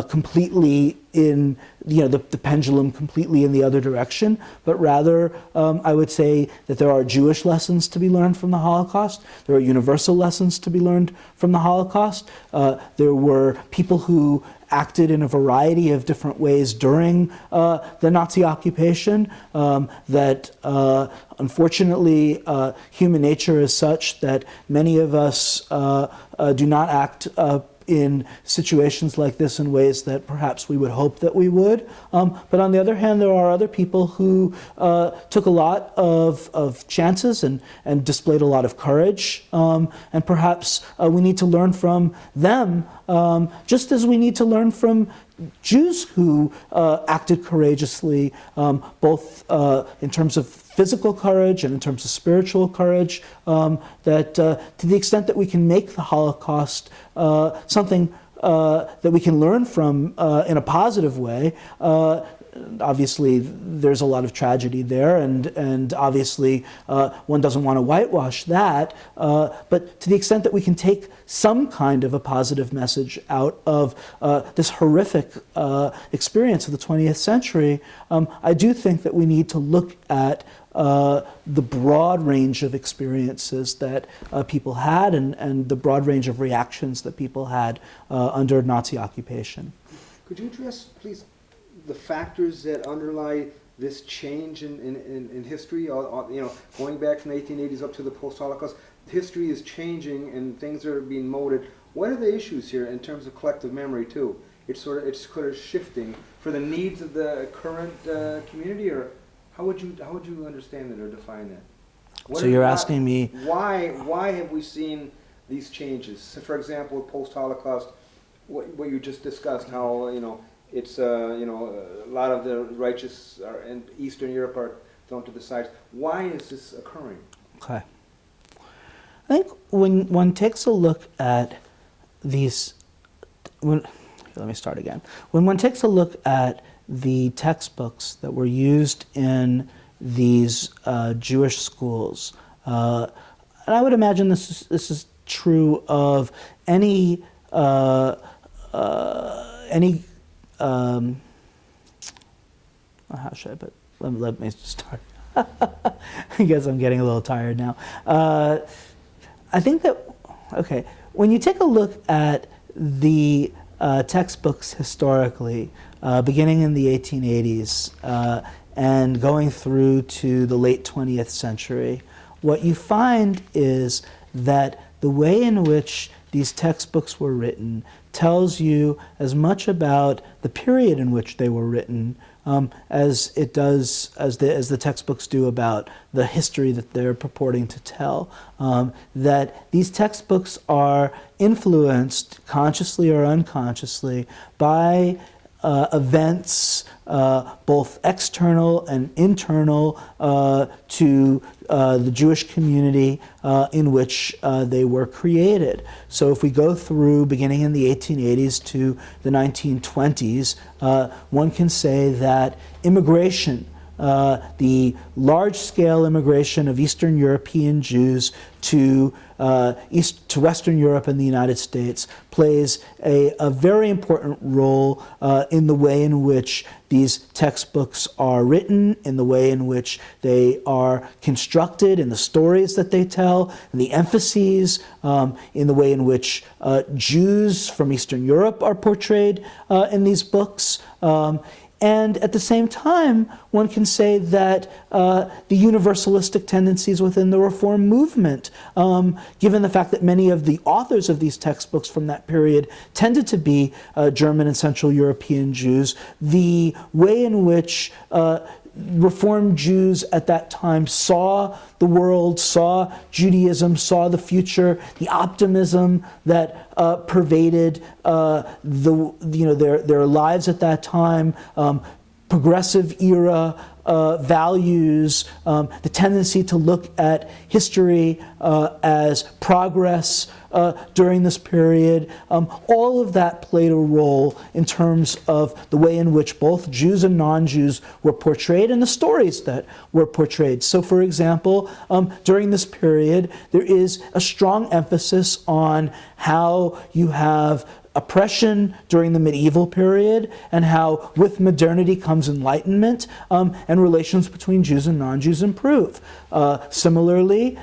completely in, the pendulum completely in the other direction, but rather I would say that there are Jewish lessons to be learned from the Holocaust. There are universal lessons to be learned from the Holocaust. There were people who acted in a variety of different ways during the Nazi occupation, that unfortunately human nature is such that many of us do not act in situations like this in ways that perhaps we would hope that we would. But on the other hand, there are other people who took a lot of chances and displayed a lot of courage. And perhaps we need to learn from them, just as we need to learn from Jews who acted courageously, both in terms of physical courage and in terms of spiritual courage, that to the extent that we can make the Holocaust something that we can learn from in a positive way. Obviously, there's a lot of tragedy there, and obviously one doesn't want to whitewash that, but to the extent that we can take some kind of a positive message out of this horrific experience of the 20th century, I do think that we need to look at the broad range of experiences that people had, and the broad range of reactions that people had under Nazi occupation. Could you address, please, the factors that underlie this change in history? Going back from the 1880s up to the post-Holocaust, history is changing and things are being molded. What are the issues here in terms of collective memory too? It's sort of shifting for the needs of the current community, or how would you understand it or define that? So you're asking me why have we seen these changes? So for example, post-Holocaust, what you just discussed, how it's a lot of the righteous in Eastern Europe are thrown to the sides. Why is this occurring? Okay. I think when one takes a look at these, let me start again. When one takes a look at the textbooks that were used in these Jewish schools, and I would imagine this is true of any how should I put? Let me start. I guess I'm getting a little tired now. I think that, okay, when you take a look at the textbooks historically, beginning in the 1880s and going through to the late 20th century, what you find is that the way in which these textbooks were written tells you as much about the period in which they were written as the textbooks do about the history that they're purporting to tell. That these textbooks are influenced, consciously or unconsciously, by events, both external and internal, to the Jewish community in which they were created. So if we go through beginning in the 1880s to the 1920s, one can say that immigration, the large-scale immigration of Eastern European Jews to Western Europe and the United States plays a very important role in the way in which these textbooks are written, in the way in which they are constructed, in the stories that they tell, in the emphases, in the way in which Jews from Eastern Europe are portrayed in these books. And at the same time, one can say that the universalistic tendencies within the Reform movement, given the fact that many of the authors of these textbooks from that period tended to be German and Central European Jews, the way in which Reformed Jews at that time saw the world, saw Judaism, saw the future, the optimism that pervaded their lives at that time, progressive era values, the tendency to look at history as progress during this period. All of that played a role in terms of the way in which both Jews and non-Jews were portrayed and the stories that were portrayed. So for example, during this period, there is a strong emphasis on how you have oppression during the medieval period, and how with modernity comes enlightenment, and relations between Jews and non-Jews improve. Similarly,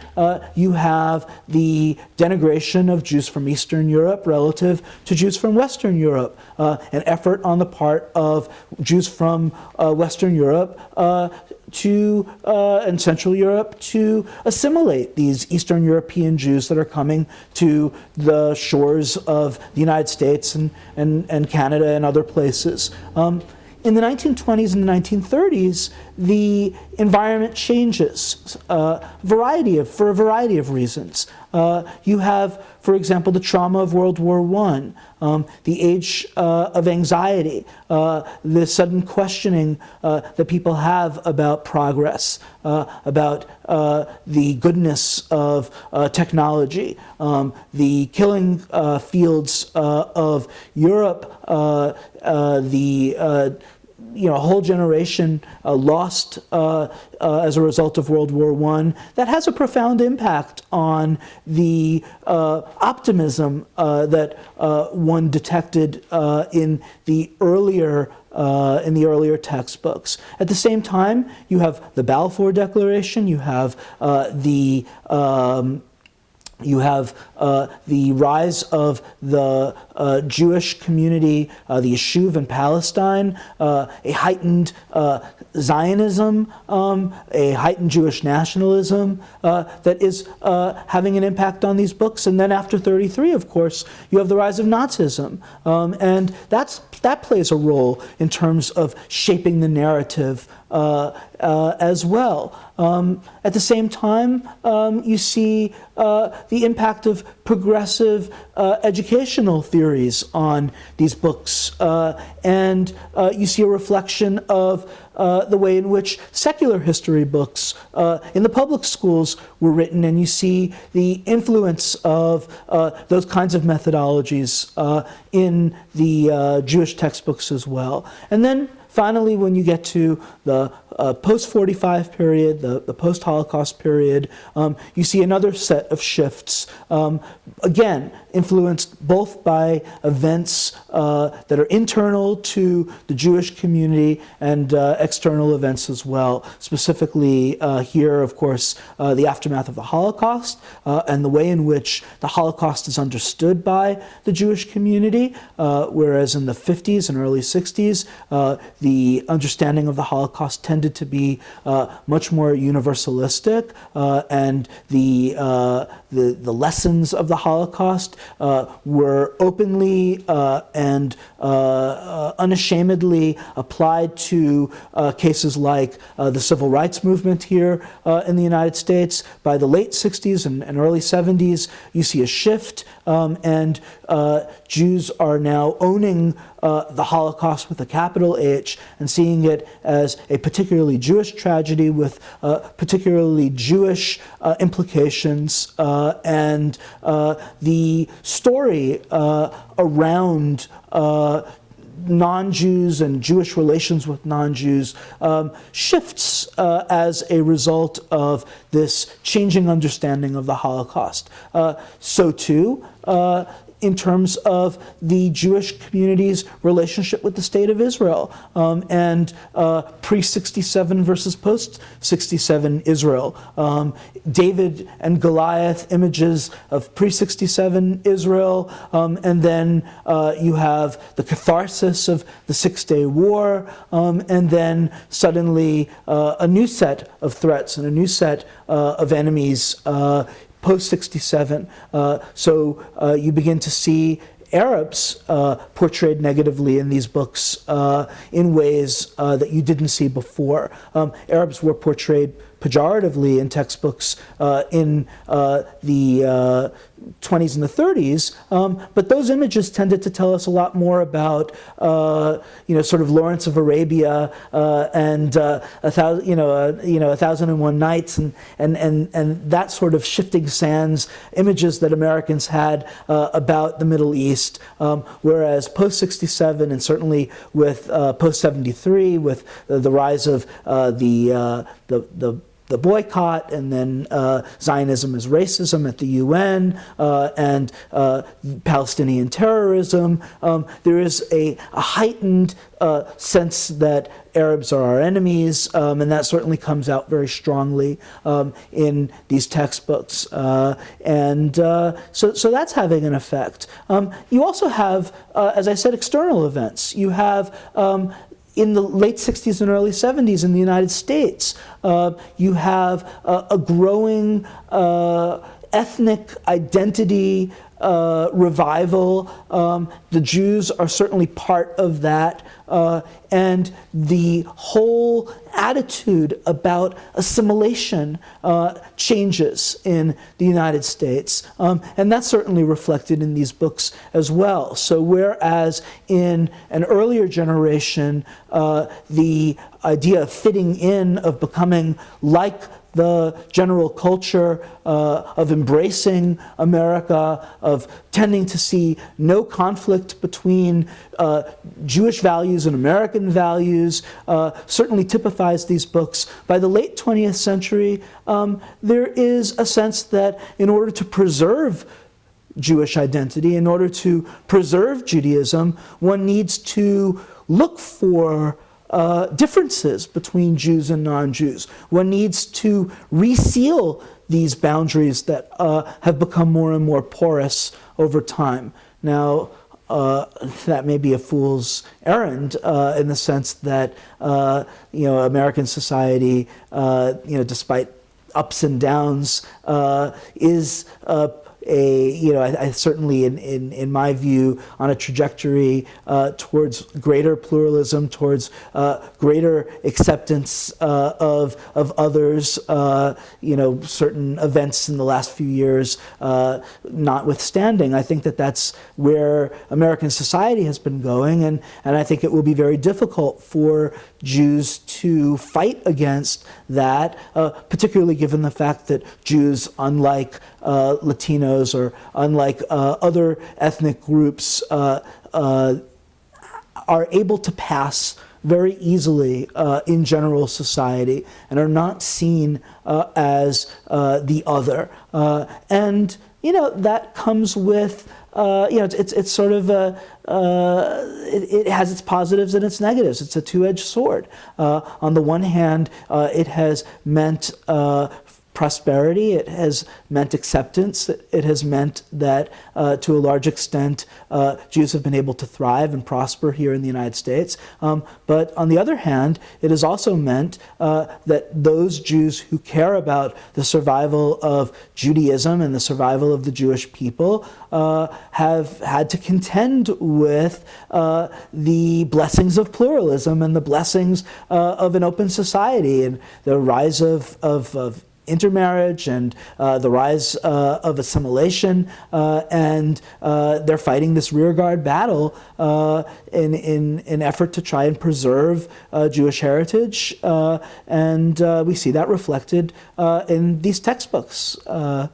you have the denigration of Jews from Eastern Europe relative to Jews from Western Europe, an effort on the part of Jews from Western Europe and Central Europe to assimilate these Eastern European Jews that are coming to the shores of the United States and Canada and other places. In the 1920s and the 1930s, the environment changes for a variety of reasons. You have, for example, the trauma of World War I, the age of anxiety, the sudden questioning that people have about progress, about the goodness of technology, the killing fields of Europe, a whole generation lost as a result of World War I, that has a profound impact on the optimism that one detected in the earlier textbooks. At the same time, you have the Balfour Declaration, you have the rise of the Jewish community, the Yishuv in Palestine, a heightened Zionism, a heightened Jewish nationalism that is having an impact on these books. And then after 1933, of course, you have the rise of Nazism. And that plays a role in terms of shaping the narrative as well. At the same time, you see the impact of progressive educational theories on these books, and you see a reflection of the way in which secular history books in the public schools were written, and you see the influence of those kinds of methodologies in the Jewish textbooks as well. And then finally, when you get to the post-45 period, the post-Holocaust period, you see another set of shifts, again, influenced both by events that are internal to the Jewish community and external events as well. Specifically here, of course, the aftermath of the Holocaust and the way in which the Holocaust is understood by the Jewish community, whereas in the 50s and early 60s, the understanding of the Holocaust tended to be much more universalistic, and the lessons of the Holocaust were openly and unashamedly applied to cases like the civil rights movement here in the United States. By the late 60s and early 70s, you see a shift, and Jews are now owning the Holocaust with a capital H and seeing it as a particularly Jewish tragedy with particularly Jewish implications, and the story around non-Jews and Jewish relations with non-Jews shifts as a result of this changing understanding of the Holocaust. So too, in terms of the Jewish community's relationship with the State of Israel, and pre-67 versus post-67 Israel. David and Goliath images of pre-67 Israel, and then you have the catharsis of the Six-Day War, and then suddenly a new set of threats and a new set of enemies post-67, so you begin to see Arabs portrayed negatively in these books in ways that you didn't see before. Arabs were portrayed pejoratively in textbooks in the 20s and the 30s, but those images tended to tell us a lot more about, sort of Lawrence of Arabia and a Thousand and One Nights and that sort of shifting sands images that Americans had about the Middle East, whereas post-67 and certainly with post-73, with the rise of the boycott, and then Zionism as racism at the UN, and Palestinian terrorism, there is a heightened sense that Arabs are our enemies, and that certainly comes out very strongly in these textbooks. So that's having an effect. You also have, as I said, external events. You have in the late 60s and early 70s in the United States, you have a growing ethnic identity revival. The Jews are certainly part of that. And the whole attitude about assimilation changes in the United States. And that's certainly reflected in these books as well. So whereas in an earlier generation, the idea of fitting in, of becoming like the general culture, of embracing America, of tending to see no conflict between Jewish values and American values, certainly typifies these books. By the late 20th century, there is a sense that in order to preserve Jewish identity, in order to preserve Judaism, one needs to look for differences between Jews and non-Jews. One needs to reseal these boundaries that have become more and more porous over time. Now, that may be a fool's errand in the sense that American society, despite ups and downs, is I certainly, in my view, on a trajectory towards greater pluralism, towards greater acceptance of others. Certain events in the last few years notwithstanding, I think that that's where American society has been going, and I think it will be very difficult for Jews to fight against that, particularly given the fact that Jews, unlike Latinos or unlike other ethnic groups, are able to pass very easily in general society and are not seen as the other. And that comes with it's sort of it has its positives and its negatives. It's a two-edged sword. On the one hand, it has meant prosperity, it has meant acceptance, it has meant that to a large extent Jews have been able to thrive and prosper here in the United States. But on the other hand, it has also meant that those Jews who care about the survival of Judaism and the survival of the Jewish people have had to contend with the blessings of pluralism and the blessings of an open society and the rise of intermarriage and the rise of assimilation, and they're fighting this rearguard battle in an effort to try and preserve Jewish heritage, and we see that reflected in these textbooks. But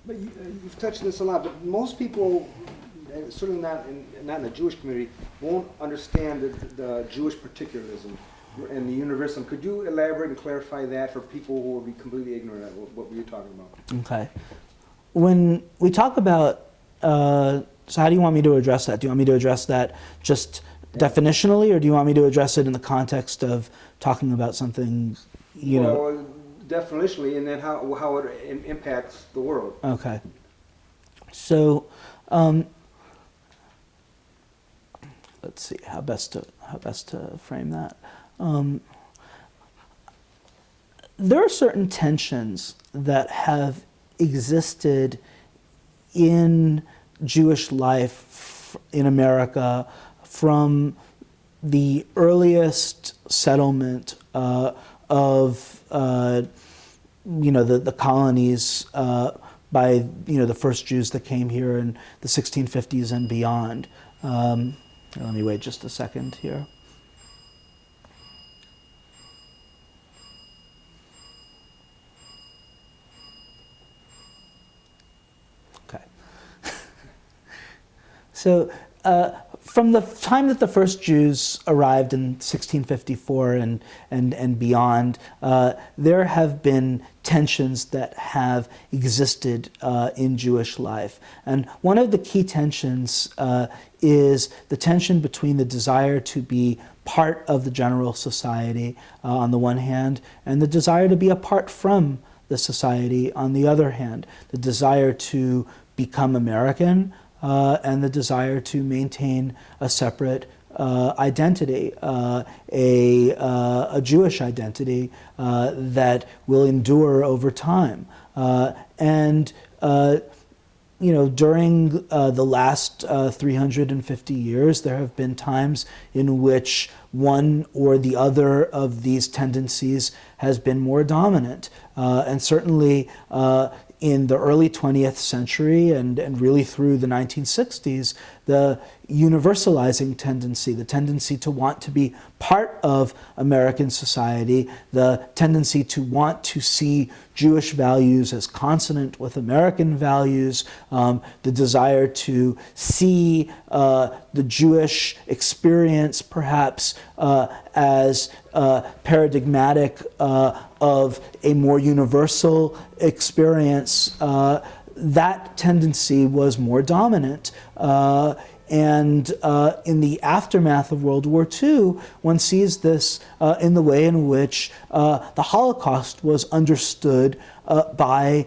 you've touched on this a lot, but most people, certainly not in the Jewish community, won't understand the Jewish particularism and the universalism. Could you elaborate and clarify that for people who will be completely ignorant of what you're talking about? Okay. When we talk about, so how do you want me to address that? Do you want me to address that just definitionally, or do you want me to address it in the context of talking about something, Well, definitionally, and then how it impacts the world. Okay. So, let's see how best to frame that. There are certain tensions that have existed in Jewish life in America from the earliest settlement of the colonies by the first Jews that came here in the 1650s and beyond. Let me wait just a second here. Okay. So from the time that the first Jews arrived in 1654 and beyond, there have been tensions that have existed in Jewish life. And one of the key tensions is the tension between the desire to be part of the general society on the one hand, and the desire to be apart from the society on the other hand. The desire to become American, and the desire to maintain a separate identity, a Jewish identity that will endure over time. During the last 350 years, there have been times in which one or the other of these tendencies has been more dominant. And certainly in the early 20th century and really through the 1960s, the universalizing tendency, the tendency to want to be part of American society, the tendency to want to see Jewish values as consonant with American values, the desire to see the Jewish experience perhaps as paradigmatic of a more universal experience, that tendency was more dominant. And in the aftermath of World War II, one sees this in the way in which the Holocaust was understood by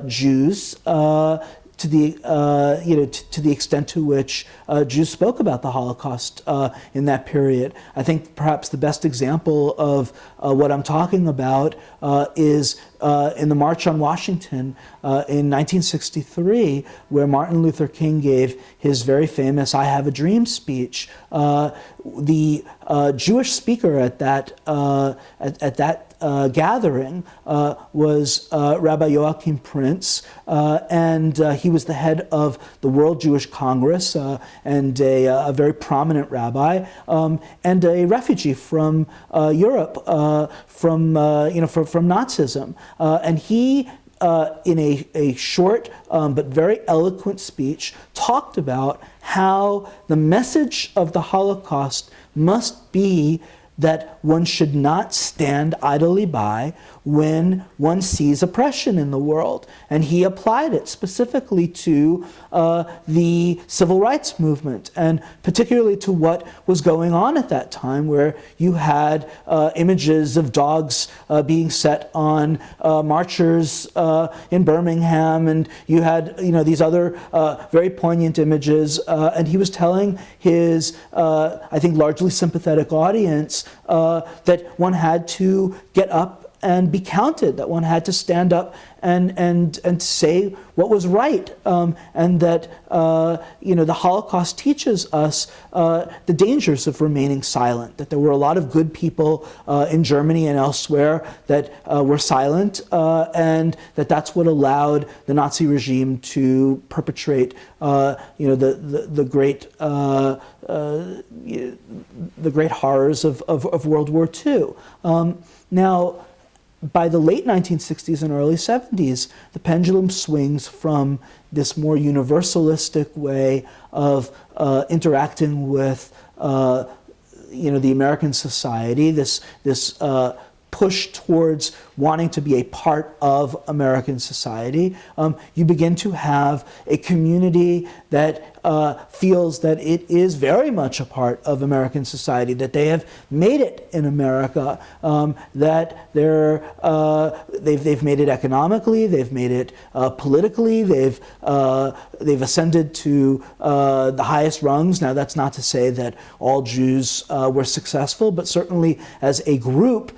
Jews, to the extent to which Jews spoke about the Holocaust in that period. I think perhaps the best example of what I'm talking about is in the March on Washington in 1963, where Martin Luther King gave his very famous "I Have a Dream" speech. The Jewish speaker at that gathering was Rabbi Joachim Prince, and he was the head of the World Jewish Congress and a very prominent rabbi, and a refugee from Europe, from Nazism, and he in a short but very eloquent speech, talked about how the message of the Holocaust must be that one should not stand idly by when one sees oppression in the world. And he applied it specifically to the civil rights movement, and particularly to what was going on at that time, where you had images of dogs being set on marchers in Birmingham, and you had these other very poignant images, and he was telling his, I think, largely sympathetic audience that one had to get up and be counted, that one had to stand up and say what was right, and that the Holocaust teaches us the dangers of remaining silent, that there were a lot of good people in Germany and elsewhere that were silent, and that's what allowed the Nazi regime to perpetrate the great horrors of World War II. Now, by the late 1960s and early 70s, the pendulum swings from this more universalistic way of interacting with the American society, this push towards wanting to be a part of American society. You begin to have a community that feels that it is very much a part of American society, that they have made it in America, that they've made it economically, they've made it politically, they've ascended to the highest rungs. Now, that's not to say that all Jews were successful, but certainly as a group,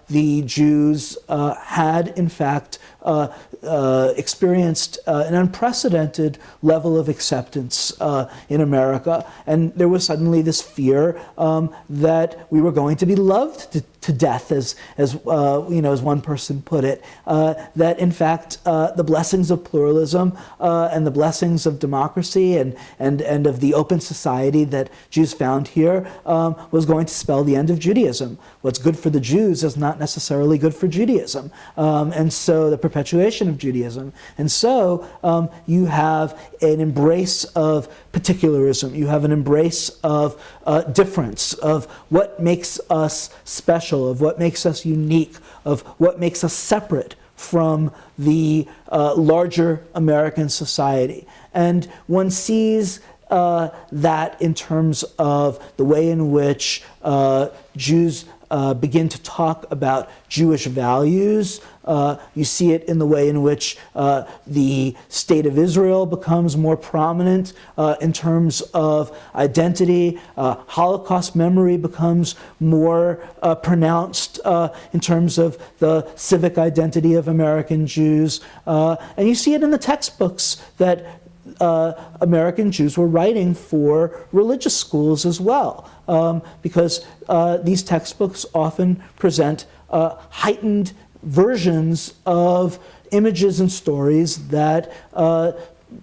the Jews had, in fact, experienced an unprecedented level of acceptance in America, and there was suddenly this fear that we were going to be loved to death, as one person put it. That in fact the blessings of pluralism and the blessings of democracy and of the open society that Jews found here was going to spell the end of Judaism. What's good for the Jews is not necessarily good for Judaism, and so the perpetuation of Judaism. And so you have an embrace of particularism. You have an embrace of difference, of what makes us special, of what makes us unique, of what makes us separate from the larger American society. And one sees that in terms of the way in which Jews begin to talk about Jewish values. You see it in the way in which the state of Israel becomes more prominent in terms of identity. Holocaust memory becomes more pronounced in terms of the civic identity of American Jews. And you see it in the textbooks that American Jews were writing for religious schools as well, because these textbooks often present heightened versions of images and stories that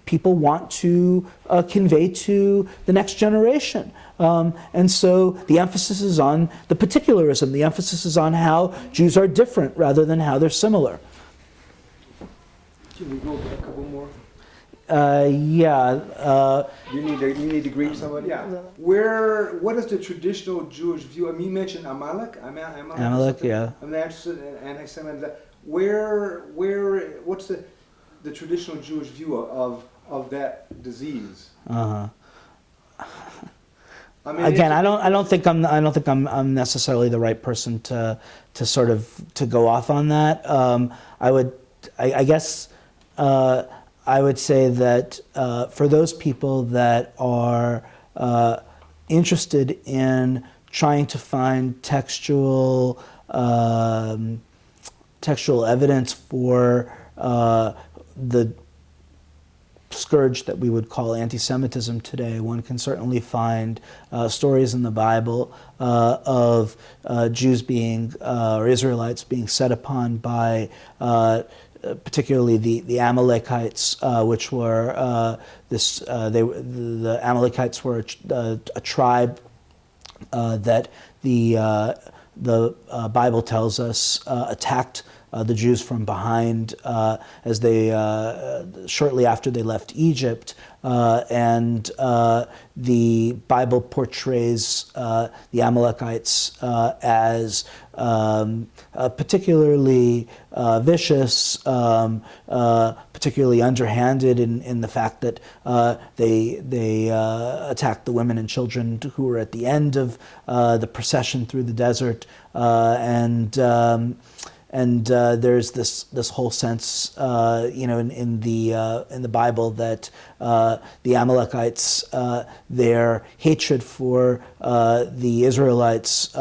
people want to convey to the next generation. And so the emphasis is on the particularism, the emphasis is on how Jews are different rather than how they're similar. Can we go a couple more? Yeah. You need to greet somebody? Yeah. What is the traditional Jewish view? I mean, you mentioned Amalek. Amalek, yeah. And that's anti-Semitism. What's the traditional Jewish view of that disease? Uh-huh. I mean, again, I don't think I'm necessarily the right person to sort of to go off on that. I guess I would say that for those people that are interested in trying to find textual evidence for the scourge that we would call anti-Semitism today, one can certainly find stories in the Bible of Jews being, or Israelites being set upon by particularly the Amalekites, which were the Amalekites were a tribe that the Bible tells us attacked the Jews from behind as they shortly after they left Egypt, and the Bible portrays the Amalekites as particularly vicious, particularly underhanded in the fact that they attacked the women and children who were at the end of the procession through the desert, and there's this whole sense, in the Bible that the Amalekites, their hatred for the Israelites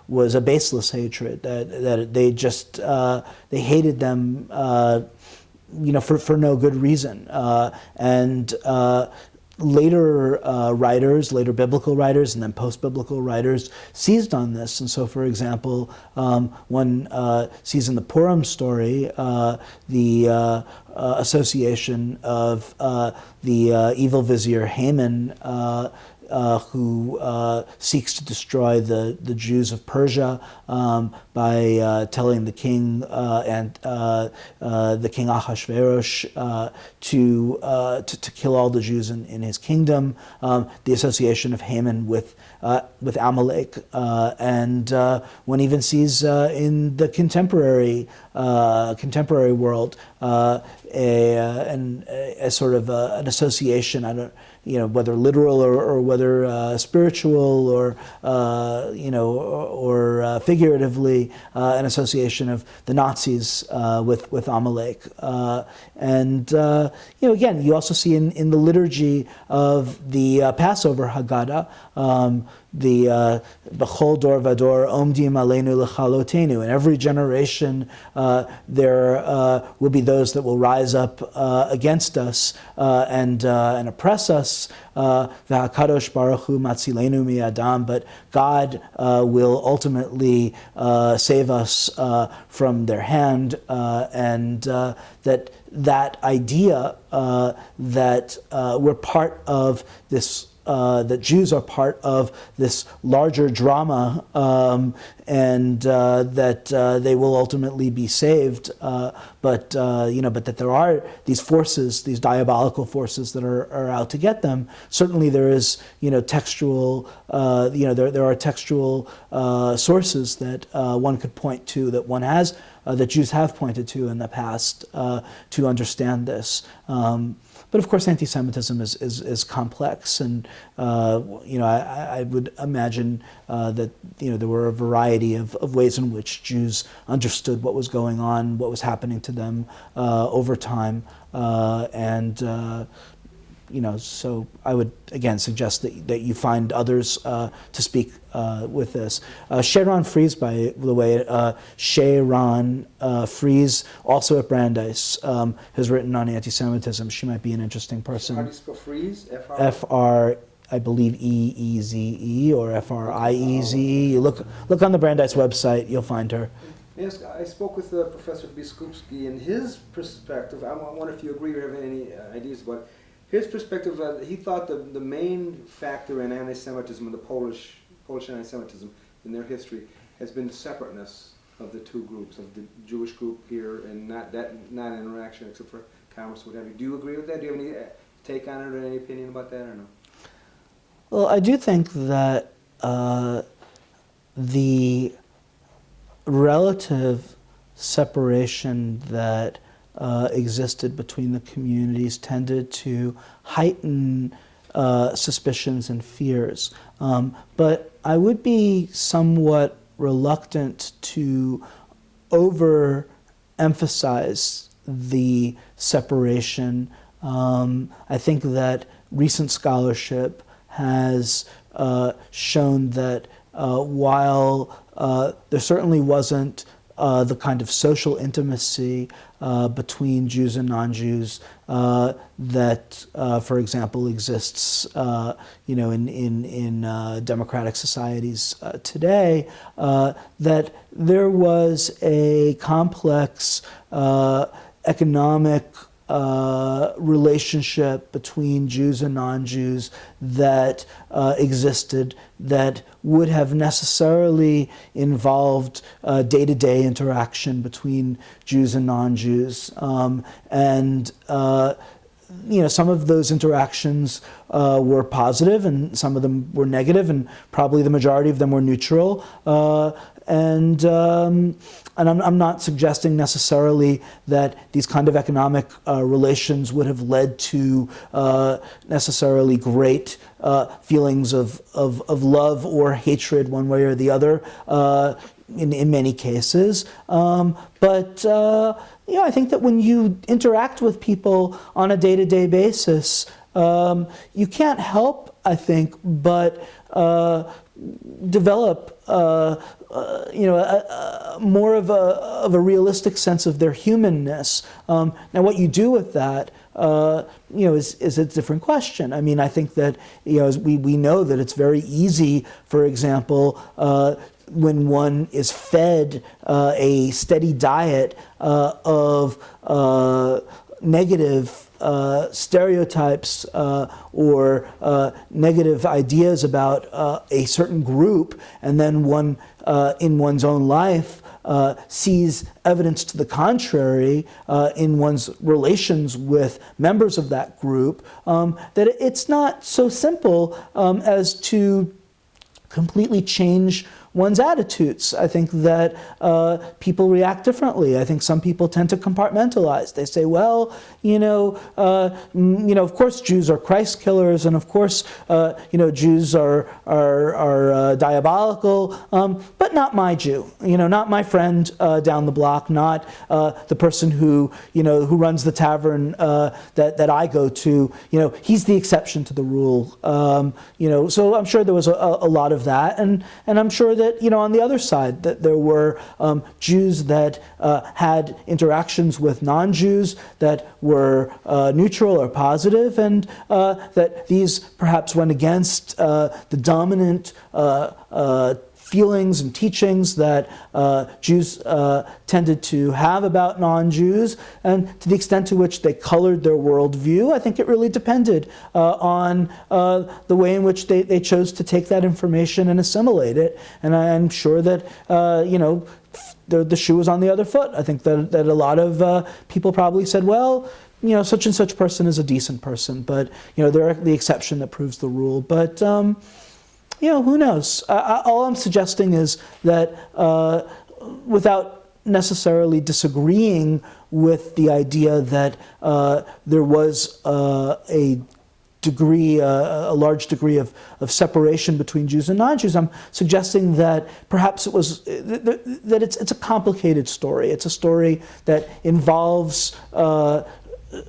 was a baseless hatred. That they just they hated them, for no good reason, and later writers, later biblical writers, and then post-biblical writers seized on this. And so, for example, one sees in the Purim story the association of the evil vizier Haman, who seeks to destroy the Jews of Persia by telling the king and the king Ahasuerus to kill all the Jews in his kingdom. The association of Haman with Amalek, and one even sees in the contemporary world a sort of an association. I don't. Whether literal or whether spiritual or figuratively, an association of the Nazis with Amalek, and again, you also see in the liturgy of the Passover Haggadah, the B'chol dor vador omdim aleinu lechalotenu. In every generation, there will be those that will rise up against us and oppress us. V'hakadosh baruch hu matzilenu mi'adam. But God will ultimately save us from their hand, and that idea that we're part of this. That Jews are part of this larger drama, and that they will ultimately be saved, but that there are these forces, these diabolical forces that are out to get them. Certainly, there is textual, there are textual sources that one could point to, that one has, that Jews have pointed to in the past to understand this. But of course, anti-Semitism is complex, and I would imagine that there were a variety of ways in which Jews understood what was going on, what was happening to them over time, so I would again suggest that you find others to speak with this. Sharon Fries, by the way, Sharon Fries, also at Brandeis, has written on anti-Semitism. She might be an interesting person. How do you spell Fries? F-R, I believe E-E-Z-E or F-R-I-E-Z-E. You look on the Brandeis website, you'll find her. Yes, I spoke with Professor Biskupski, and his perspective, I wonder if you agree or have any ideas about it. His perspective, he thought the main factor in anti-Semitism, and the Polish anti-Semitism in their history, has been the separateness of the two groups, of the Jewish group here and not interaction except for commerce, what have you. Do you agree with that? Do you have any take on it or any opinion about that or no? Well, I do think that the relative separation that existed between the communities tended to heighten suspicions and fears. But I would be somewhat reluctant to overemphasize the separation. I think that recent scholarship has shown that while there certainly wasn't the kind of social intimacy between Jews and non-Jews that, for example, exists, in democratic societies today, that there was a complex economic, relationship between Jews and non-Jews that existed that would have necessarily involved day-to-day interaction between Jews and non-Jews. Some of those interactions were positive and some of them were negative, and probably the majority of them were neutral. And I'm not suggesting necessarily that these kind of economic relations would have led to necessarily great feelings of love or hatred one way or the other in many cases. But I think that when you interact with people on a day-to-day basis, you can't help, I think, but develop more of a realistic sense of their humanness. Now, what you do with that, is a different question. I mean, I think that we know that it's very easy, for example, when one is fed a steady diet of negative stereotypes or negative ideas about a certain group, and then one in one's own life sees evidence to the contrary in one's relations with members of that group, that it's not so simple as to completely change one's attitudes. I think that people react differently. I think some people tend to compartmentalize. They say, well, of course Jews are Christ killers, and of course, Jews are diabolical, but not my Jew. Not my friend down the block. Not the person who runs the tavern that I go to. He's the exception to the rule. So I'm sure there was a lot of that, and I'm sure that on the other side that there were Jews that had interactions with non-Jews that were neutral or positive, and that these perhaps went against the dominant feelings and teachings that Jews tended to have about non-Jews, and to the extent to which they colored their worldview. I think it really depended on the way in which they chose to take that information and assimilate it. And I'm sure that the shoe was on the other foot. I think that a lot of people probably said, well, such and such person is a decent person, but they're the exception that proves the rule. But who knows? All I'm suggesting is that without necessarily disagreeing with the idea that there was a large degree of separation between Jews and non-Jews, I'm suggesting that perhaps it was that it's a complicated story. It's a story that involves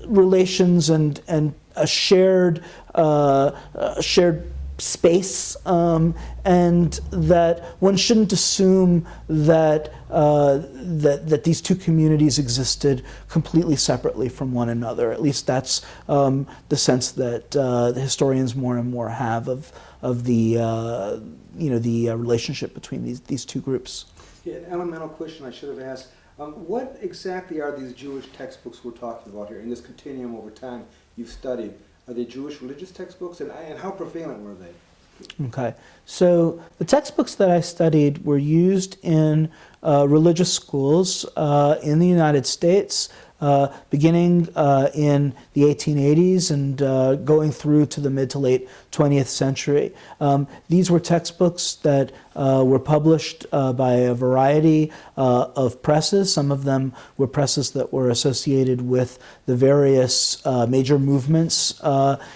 relations and a shared space, and that one shouldn't assume that that these two communities existed completely separately from one another. At least that's the sense that the historians more and more have of the relationship between these two groups. Yeah, an elemental question I should have asked. What exactly are these Jewish textbooks we're talking about here in this continuum over time you've studied? Are they Jewish religious textbooks, and how prevalent were they? Okay, so the textbooks that I studied were used in religious schools in the United States, beginning in the 1880s and going through to the mid to late 20th century. These were textbooks that were published by a variety of presses. Some of them were presses that were associated with the various major movements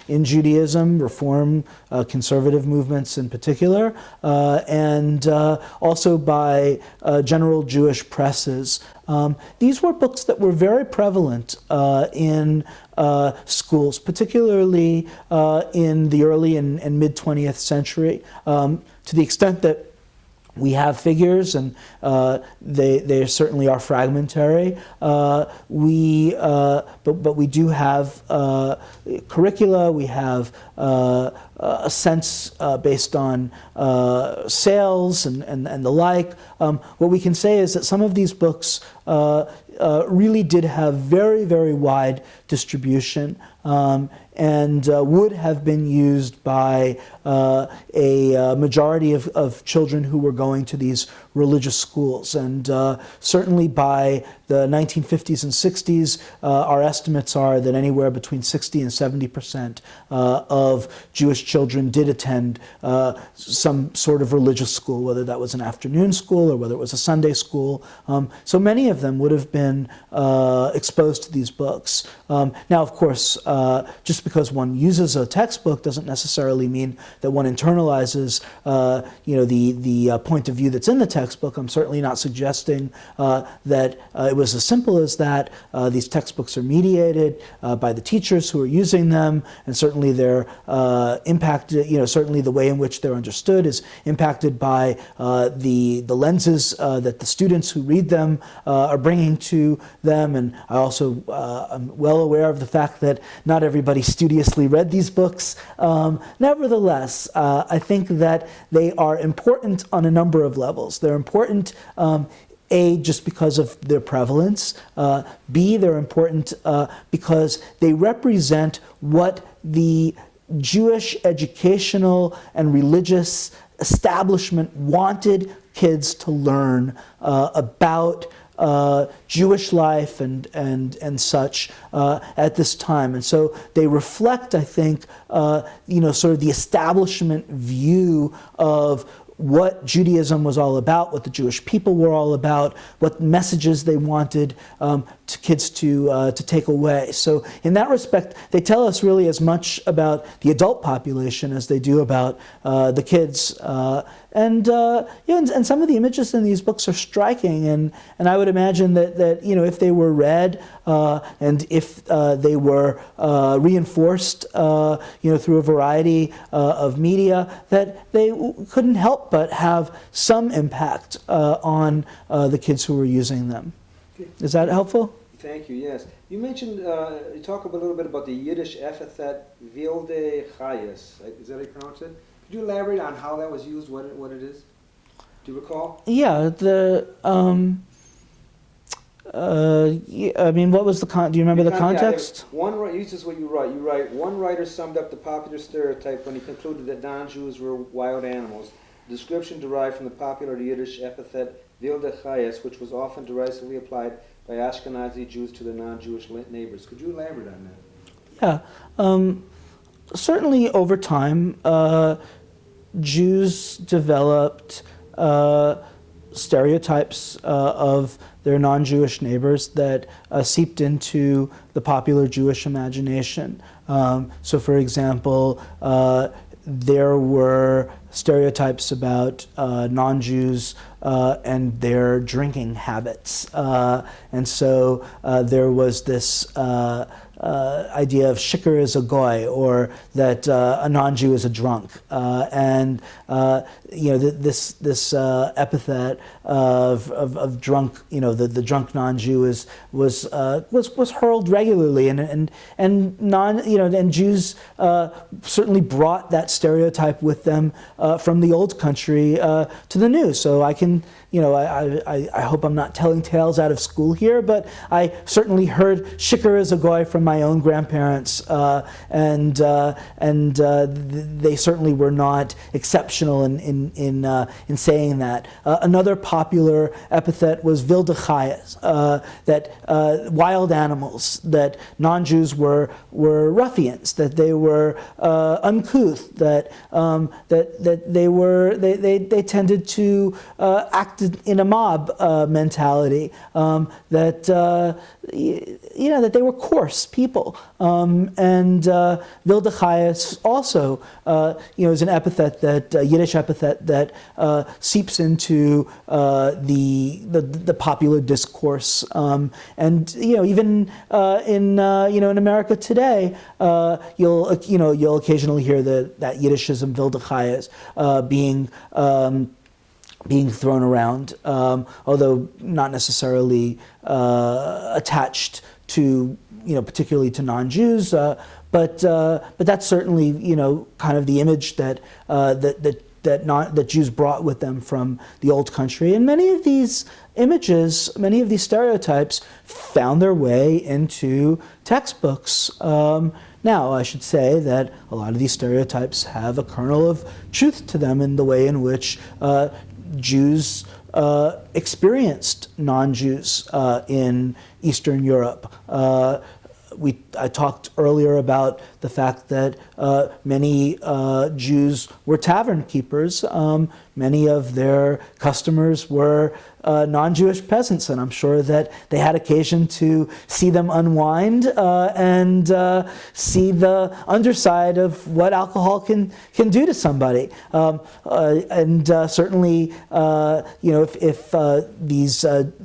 in Judaism, Reform, conservative movements in particular, and also by general Jewish presses. These were books that were very prevalent in schools, particularly in the early and mid 20th century, to the extent that we have figures, and they certainly are fragmentary. But we do have curricula. We have a sense based on sales and the like. What we can say is that some of these books really did have very, very wide distribution, and would have been used by a majority of children who were going to these religious schools. And certainly by the 1950s and 60s, our estimates are that anywhere between 60 and 70% of Jewish children did attend some sort of religious school, whether that was an afternoon school or whether it was a Sunday school. So many of them would have been exposed to these books. Now, of course, just because one uses a textbook doesn't necessarily mean that one internalizes, the point of view that's in the textbook. I'm certainly not suggesting that it was as simple as that. These textbooks are mediated by the teachers who are using them, and certainly they're impacted. Certainly the way in which they're understood is impacted by the lenses that the students who read them are bringing to them. And I also am well aware of the fact that not everybody studiously read these books. Nevertheless, I think that they are important on a number of levels. They're important, A, just because of their prevalence. B, they're important because they represent what the Jewish educational and religious establishment wanted kids to learn about Jewish life and such at this time. And so they reflect, I think, sort of the establishment view of what Judaism was all about, what the Jewish people were all about, what messages they wanted to kids to take away. So in that respect, they tell us really as much about the adult population as they do about the kids. And some of the images in these books are striking, and I would imagine that if they were read and if they were reinforced through a variety of media, that they couldn't help but have some impact on the kids who were using them. Okay. Is that helpful? Thank you, yes. You mentioned, you talk a little bit about the Yiddish epithet Wilde Chayes. Is that how you pronounce it? Could you elaborate on how that was used, what it is? Do you recall? Yeah, what was the do you remember the context? This is what you write. You write, one writer summed up the popular stereotype when he concluded that non-Jews were wild animals. The description derived from the popular Yiddish epithet Wilde Chayes, which was often derisively applied by Ashkenazi Jews to their non-Jewish neighbors. Could you elaborate on that? Yeah. Certainly over time, Jews developed stereotypes of their non-Jewish neighbors that seeped into the popular Jewish imagination. So for example, there were stereotypes about non-Jews and their drinking habits. And so there was this idea of shikar is a goy, or that a non-Jew is a drunk. This epithet of drunk, the drunk non-Jew was hurled regularly, and Jews certainly brought that stereotype with them from the old country to the new. So I can, I hope I'm not telling tales out of school here, but I certainly heard shikar is a goy from my own grandparents, and they certainly were not exceptional in saying that. Another popular epithet was wilde chayes, that wild animals, that non-Jews were ruffians, that they were uncouth, that they tended to act in a mob mentality, that they were coarse people. And wilde chayes also, is an epithet Yiddish epithet that seeps into the popular discourse. And even in America today, you'll occasionally hear that Yiddishism wilde chayes being thrown around, although not necessarily attached to, particularly to non-Jews, but that's certainly, kind of the image that that Jews brought with them from the old country. And many of these images, many of these stereotypes found their way into textbooks. Now, I should say that a lot of these stereotypes have a kernel of truth to them in the way in which Jews experienced non-Jews in Eastern Europe. I talked earlier about the fact that many Jews were tavern keepers. Many of their customers were non-Jewish peasants, and I'm sure that they had occasion to see them unwind and see the underside of what alcohol can do to somebody. Certainly, if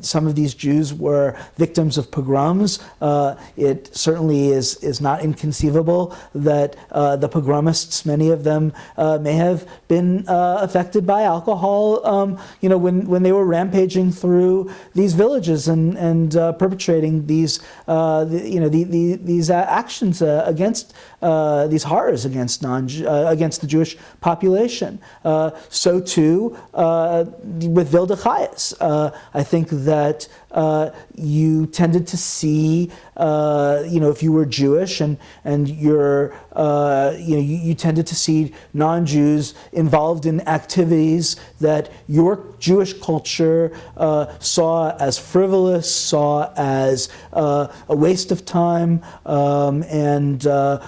some of these Jews were victims of pogroms, it certainly is not inconceivable that the pogromists, many of them, may have been affected by alcohol. When they were rampaging through these villages and perpetrating these actions against these horrors against the Jewish population. So too with Vilde Chayes. I think that you tended to see, if you were Jewish and you tended to see non-Jews involved in activities that your Jewish culture saw as frivolous, saw as a waste of time, and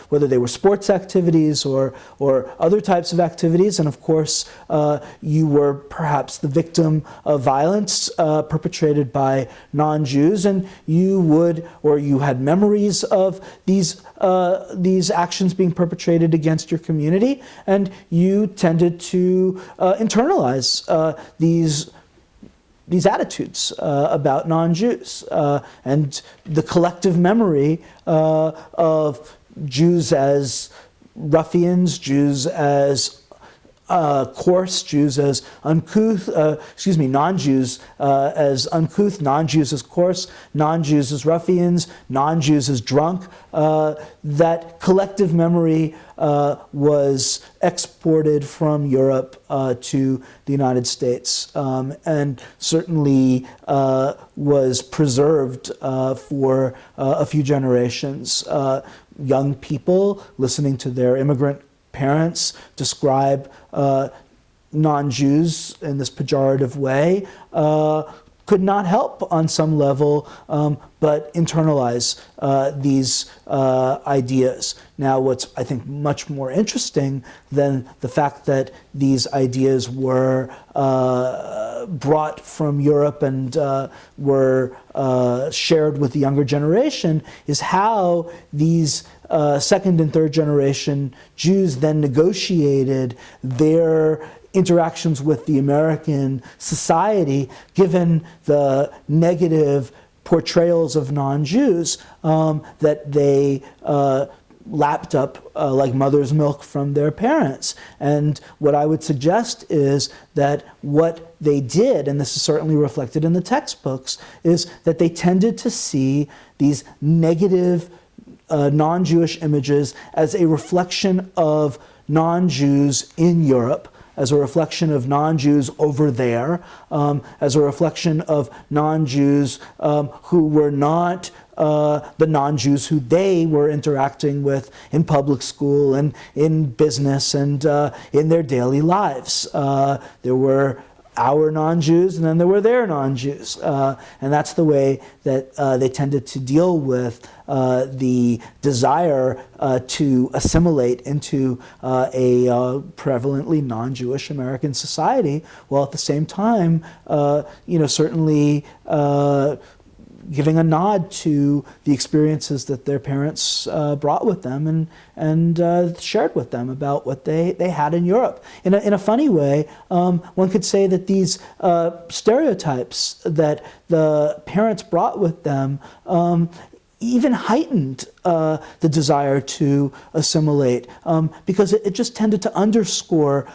whether they were sports activities or other types of activities. And of course, you were perhaps the victim of violence perpetrated by non-Jews, and you had memories of these actions being perpetrated against your community, and you tended to internalize these attitudes about non-Jews, and the collective memory of Jews as ruffians, Jews as coarse, Jews as uncouth, non-Jews as uncouth, non-Jews as coarse, non-Jews as ruffians, non-Jews as drunk. That collective memory was exported from Europe to the United States, and certainly was preserved for a few generations. Young people listening to their immigrant parents describe non-Jews in this pejorative way could not help on some level but internalize these ideas. Now, what's, I think, much more interesting than the fact that these ideas were brought from Europe and were shared with the younger generation is how these second and third generation Jews then negotiated their interactions with the American society, given the negative portrayals of non-Jews that they lapped up like mother's milk from their parents. And what I would suggest is that what they did, and this is certainly reflected in the textbooks, is that they tended to see these negative non-Jewish images as a reflection of non-Jews in Europe, as a reflection of non-Jews over there, as a reflection of non-Jews who were not the non-Jews who they were interacting with in public school and in business and in their daily lives. There were our non-Jews, and then there were their non-Jews. And that's the way that they tended to deal with the desire to assimilate into a prevalently non-Jewish American society, while at the same time, certainly giving a nod to the experiences that their parents brought with them and shared with them about what they had in Europe. In a funny way, one could say that these stereotypes that the parents brought with them even heightened the desire to assimilate, because it just tended to underscore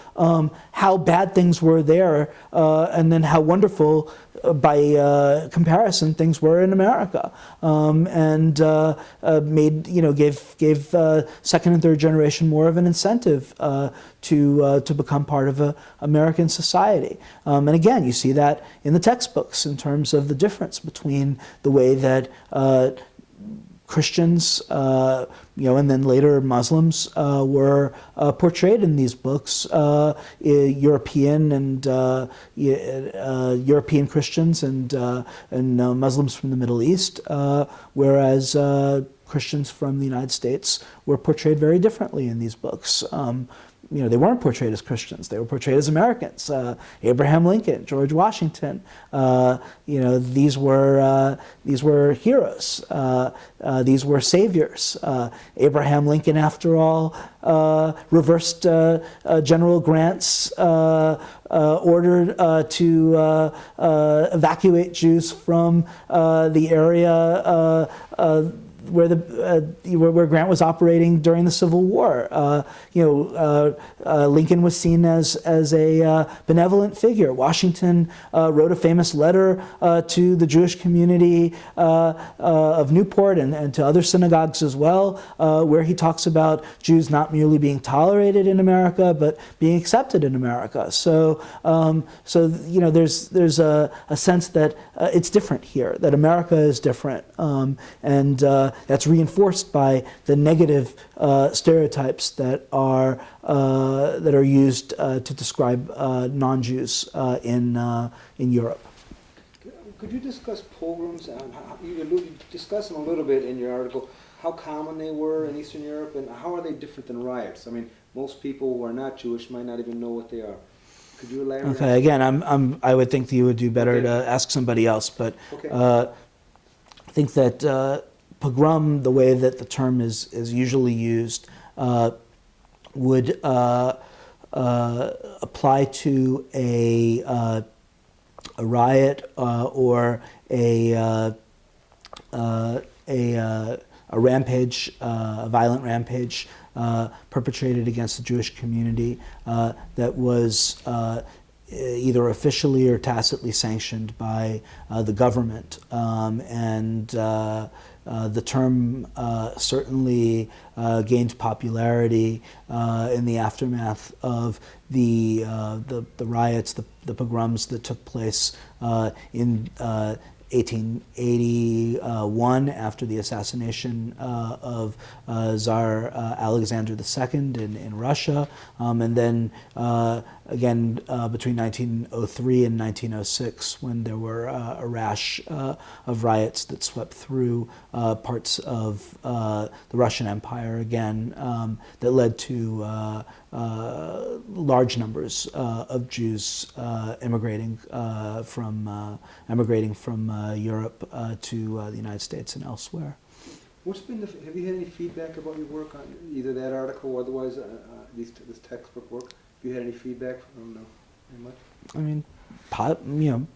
how bad things were there, and then how wonderful, by comparison, things were in America, and made, gave second and third generation more of an incentive to become part of American society. And again, you see that in the textbooks in terms of the difference between the way that Christians, and then later Muslims were portrayed in these books, European and European Christians and Muslims from the Middle East, whereas Christians from the United States were portrayed very differently in these books. They weren't portrayed as Christians; they were portrayed as Americans. Abraham Lincoln, George Washington. These were heroes. These were saviors. Abraham Lincoln, after all, reversed General Grant's order to evacuate Jews from the area where Grant was operating during the Civil War. Lincoln was seen as a benevolent figure. Washington wrote a famous letter to the Jewish community of Newport and to other synagogues as well, where he talks about Jews not merely being tolerated in America, but being accepted in America. So there's a sense that it's different here, that America is different, and that's reinforced by the negative stereotypes that are used to describe non-Jews in Europe. Could you discuss pogroms? You discuss them a little bit in your article. How common they were in Eastern Europe, and how are they different than riots? I mean, most people who are not Jewish might not even know what they are. Could you elaborate? Okay. Again, I would think that you would do better to ask somebody else, but I think that. Pogrom, the way that the term is usually used, would apply to a riot or a rampage, a violent rampage perpetrated against the Jewish community that was either officially or tacitly sanctioned by the government, and the term certainly gained popularity in the aftermath of the riots, the pogroms that took place in 1881 after the assassination of Tsar Alexander II in Russia, and then again between 1903 and 1906, when there were a rash of riots that swept through parts of the Russian Empire again, that led to large numbers of Jews emigrating from Europe to the United States and elsewhere. What's been have you had any feedback about your work on either that article or otherwise this textbook work? Have you had any feedback from very much? I mean,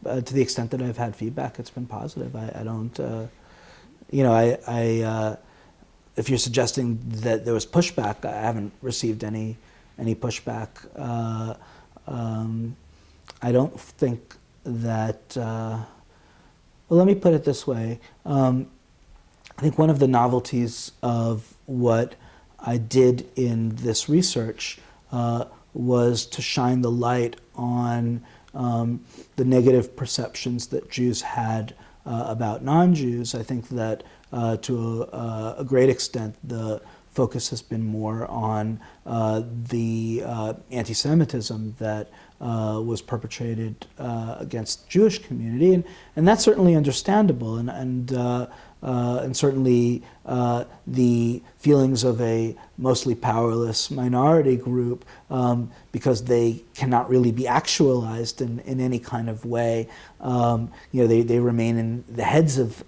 to the extent that I've had feedback, it's been positive. I don't, if you're suggesting that there was pushback, I haven't received any pushback. I don't think that. Well, let me put it this way. I think one of the novelties of what I did in this research was to shine the light on the negative perceptions that Jews had about non-Jews. I think that to a great extent the focus has been more on the anti-Semitism that was perpetrated against the Jewish community, and that's certainly understandable, and certainly the feelings of a mostly powerless minority group, because they cannot really be actualized in any kind of way. They remain in the heads of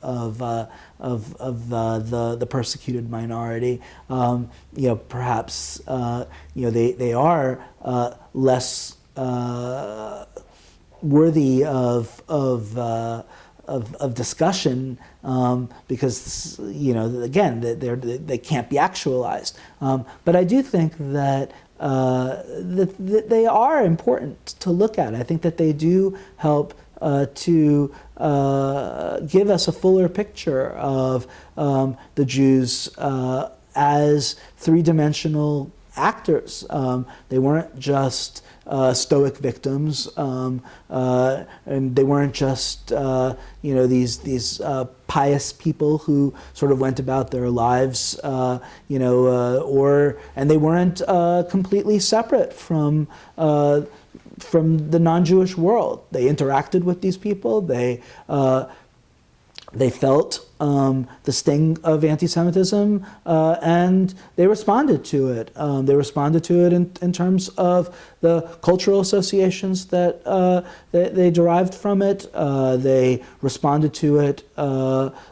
the persecuted minority. Perhaps they are less worthy of of discussion because again they can't be actualized. But I do think that that they are important to look at. I think that they do help to give us a fuller picture of the Jews as three-dimensional actors. They weren't just stoic victims, and they weren't just these pious people who sort of went about their lives, and they weren't completely separate from the non-Jewish world. They interacted with these people. They felt the sting of anti-Semitism, and they responded to it. They responded to it in terms of the cultural associations that they derived from it. They responded to it,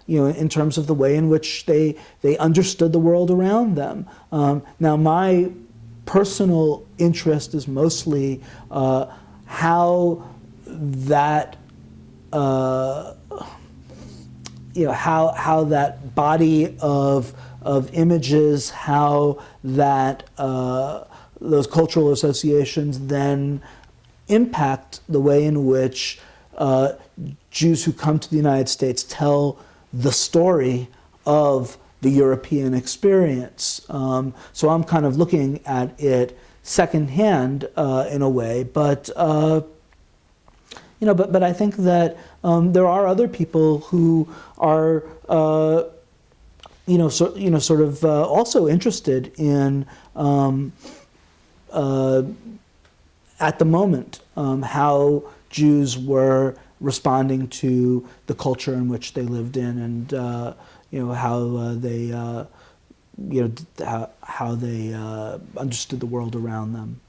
in terms of the way in which they understood the world around them. Now, my personal interest is mostly how that. How that body of images, how that those cultural associations then impact the way in which Jews who come to the United States tell the story of the European experience. So I'm kind of looking at it secondhand in a way, but but I think that there are other people who are, sort of also interested in, at the moment, how Jews were responding to the culture in which they lived in, and how they, how they understood the world around them.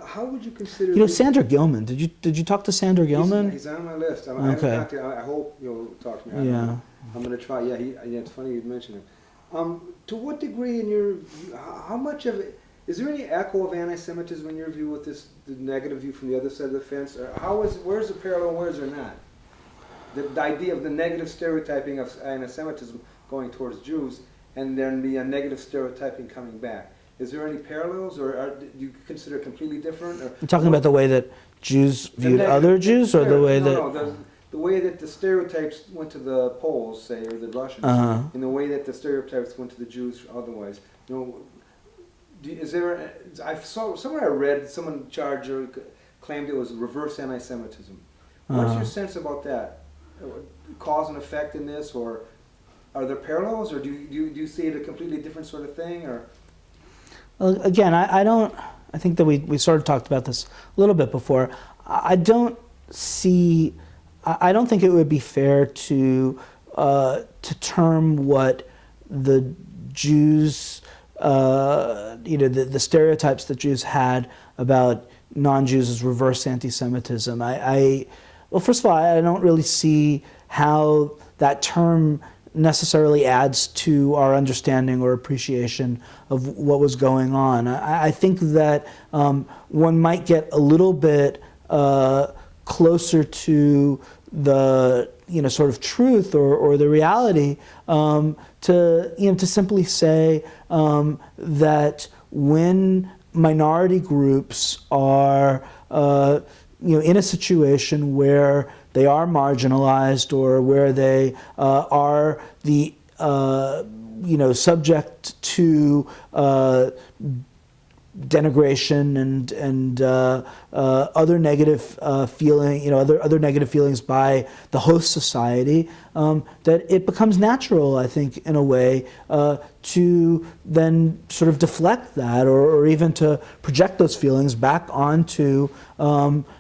How would you consider? Sandra Gilman. Did you talk to Sandra Gilman? He's on my list. Okay. I hope you'll talk to me. Yeah. I'm going to try. Yeah, it's funny you mentioned him. To what degree, in your view, how much of it is there any echo of anti-Semitism in your view with the negative view from the other side of the fence? Or where's the parallel? Where's there not? The idea of the negative stereotyping of anti-Semitism going towards Jews, and then the negative stereotyping coming back. Is there any parallels, or do you consider it completely different? Or You're talking about the way that Jews viewed other Jews, or the way the way that the stereotypes went to the Poles, say, or the Russians, and the way that the stereotypes went to the Jews otherwise. Is there? I saw somewhere I read someone charged or claimed it was reverse anti-Semitism. What's your sense about that? Cause and effect in this, or are there parallels, or do you see it a completely different sort of thing, or? Well, again, I don't. I think that we sort of talked about this a little bit before. I don't see. I don't think it would be fair to term what the Jews, the stereotypes that Jews had about non-Jews as reverse anti-Semitism. Well, first of all, I don't really see how that term necessarily adds to our understanding or appreciation of what was going on. I think that one might get a little bit closer to the sort of truth or the reality to simply say that when minority groups are in a situation where they are marginalized, or where they are the subject to denigration and other negative other negative feelings by the host society, that it becomes natural, I think, in a way, to then sort of deflect that, or even to project those feelings back onto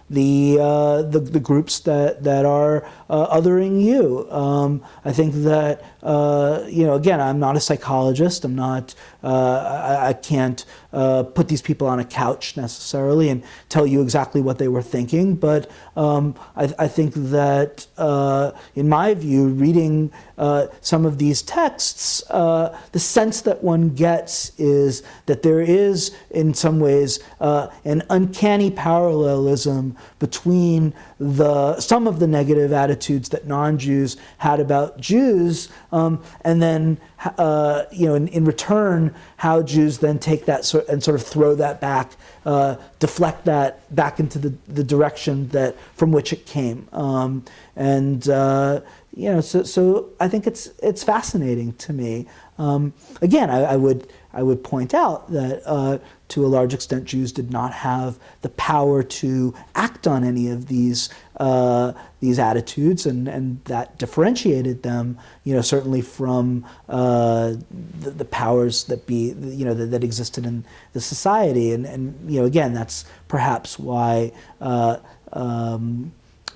the groups that are othering you. I think that again, I'm not a psychologist. I'm not. I can't put these people on a couch necessarily and tell you exactly what they were thinking. But I think that, in my view, through reading some of these texts, the sense that one gets is that there is, in some ways, an uncanny parallelism between some of the negative attitudes that non-Jews had about Jews, and then in return, how Jews then take that and sort of throw that back, deflect that back into the direction from which it came. So I think it's fascinating to me. Again, I would point out that to a large extent Jews did not have the power to act on any of these attitudes, and that differentiated them, certainly from the powers that existed in the society, and again, that's perhaps why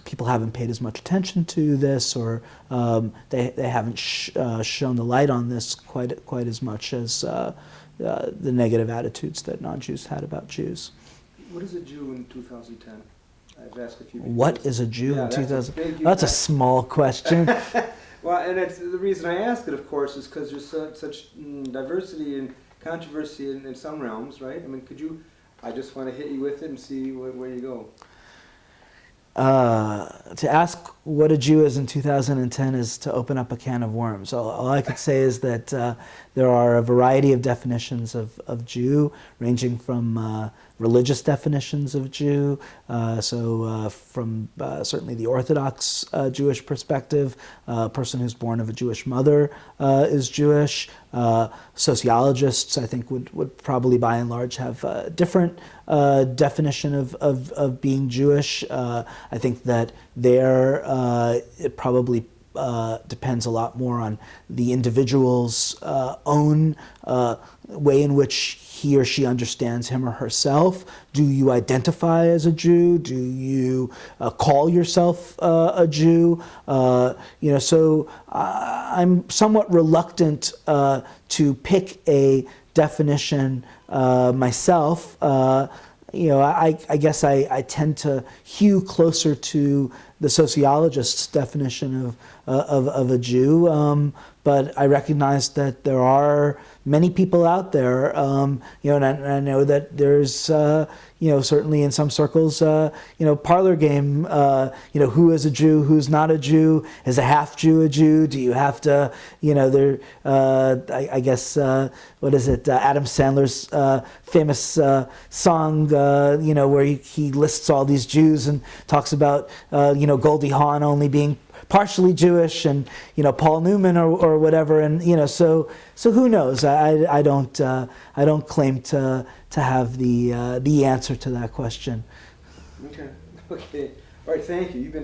people haven't paid as much attention to this, or they haven't shone the light on this quite as much as the negative attitudes that non-Jews had about Jews. What is a Jew in 2010? I've asked a few people. What is a Jew in 2000? That's a That's small question. Well, and the reason I ask it, of course, is because there's such diversity and controversy in some realms, right? I mean, I just want to hit you with it and see where you go. To ask what a Jew is in 2010 is to open up a can of worms. All I could say is that there are a variety of definitions of Jew, ranging from religious definitions of Jew, from certainly the Orthodox Jewish perspective, a person who's born of a Jewish mother is Jewish. Sociologists, I think, would probably by and large have a different definition of being Jewish. I think that it probably depends a lot more on the individual's own way in which he or she understands him or herself. Do you identify as a Jew? Do you call yourself a Jew? So I'm somewhat reluctant to pick a definition myself. I guess I tend to hew closer to the sociologist's definition of a Jew, but I recognize that there are many people out there, and I know that there's, certainly in some circles, parlor game, who is a Jew, who's not a Jew, is a half Jew a Jew, do you have to, I guess, what is it, Adam Sandler's famous song, where he lists all these Jews and talks about, Goldie Hawn only being partially Jewish, and Paul Newman or whatever, and so who knows? I don't claim to have the answer to that question. Okay. All right. Thank you. You've been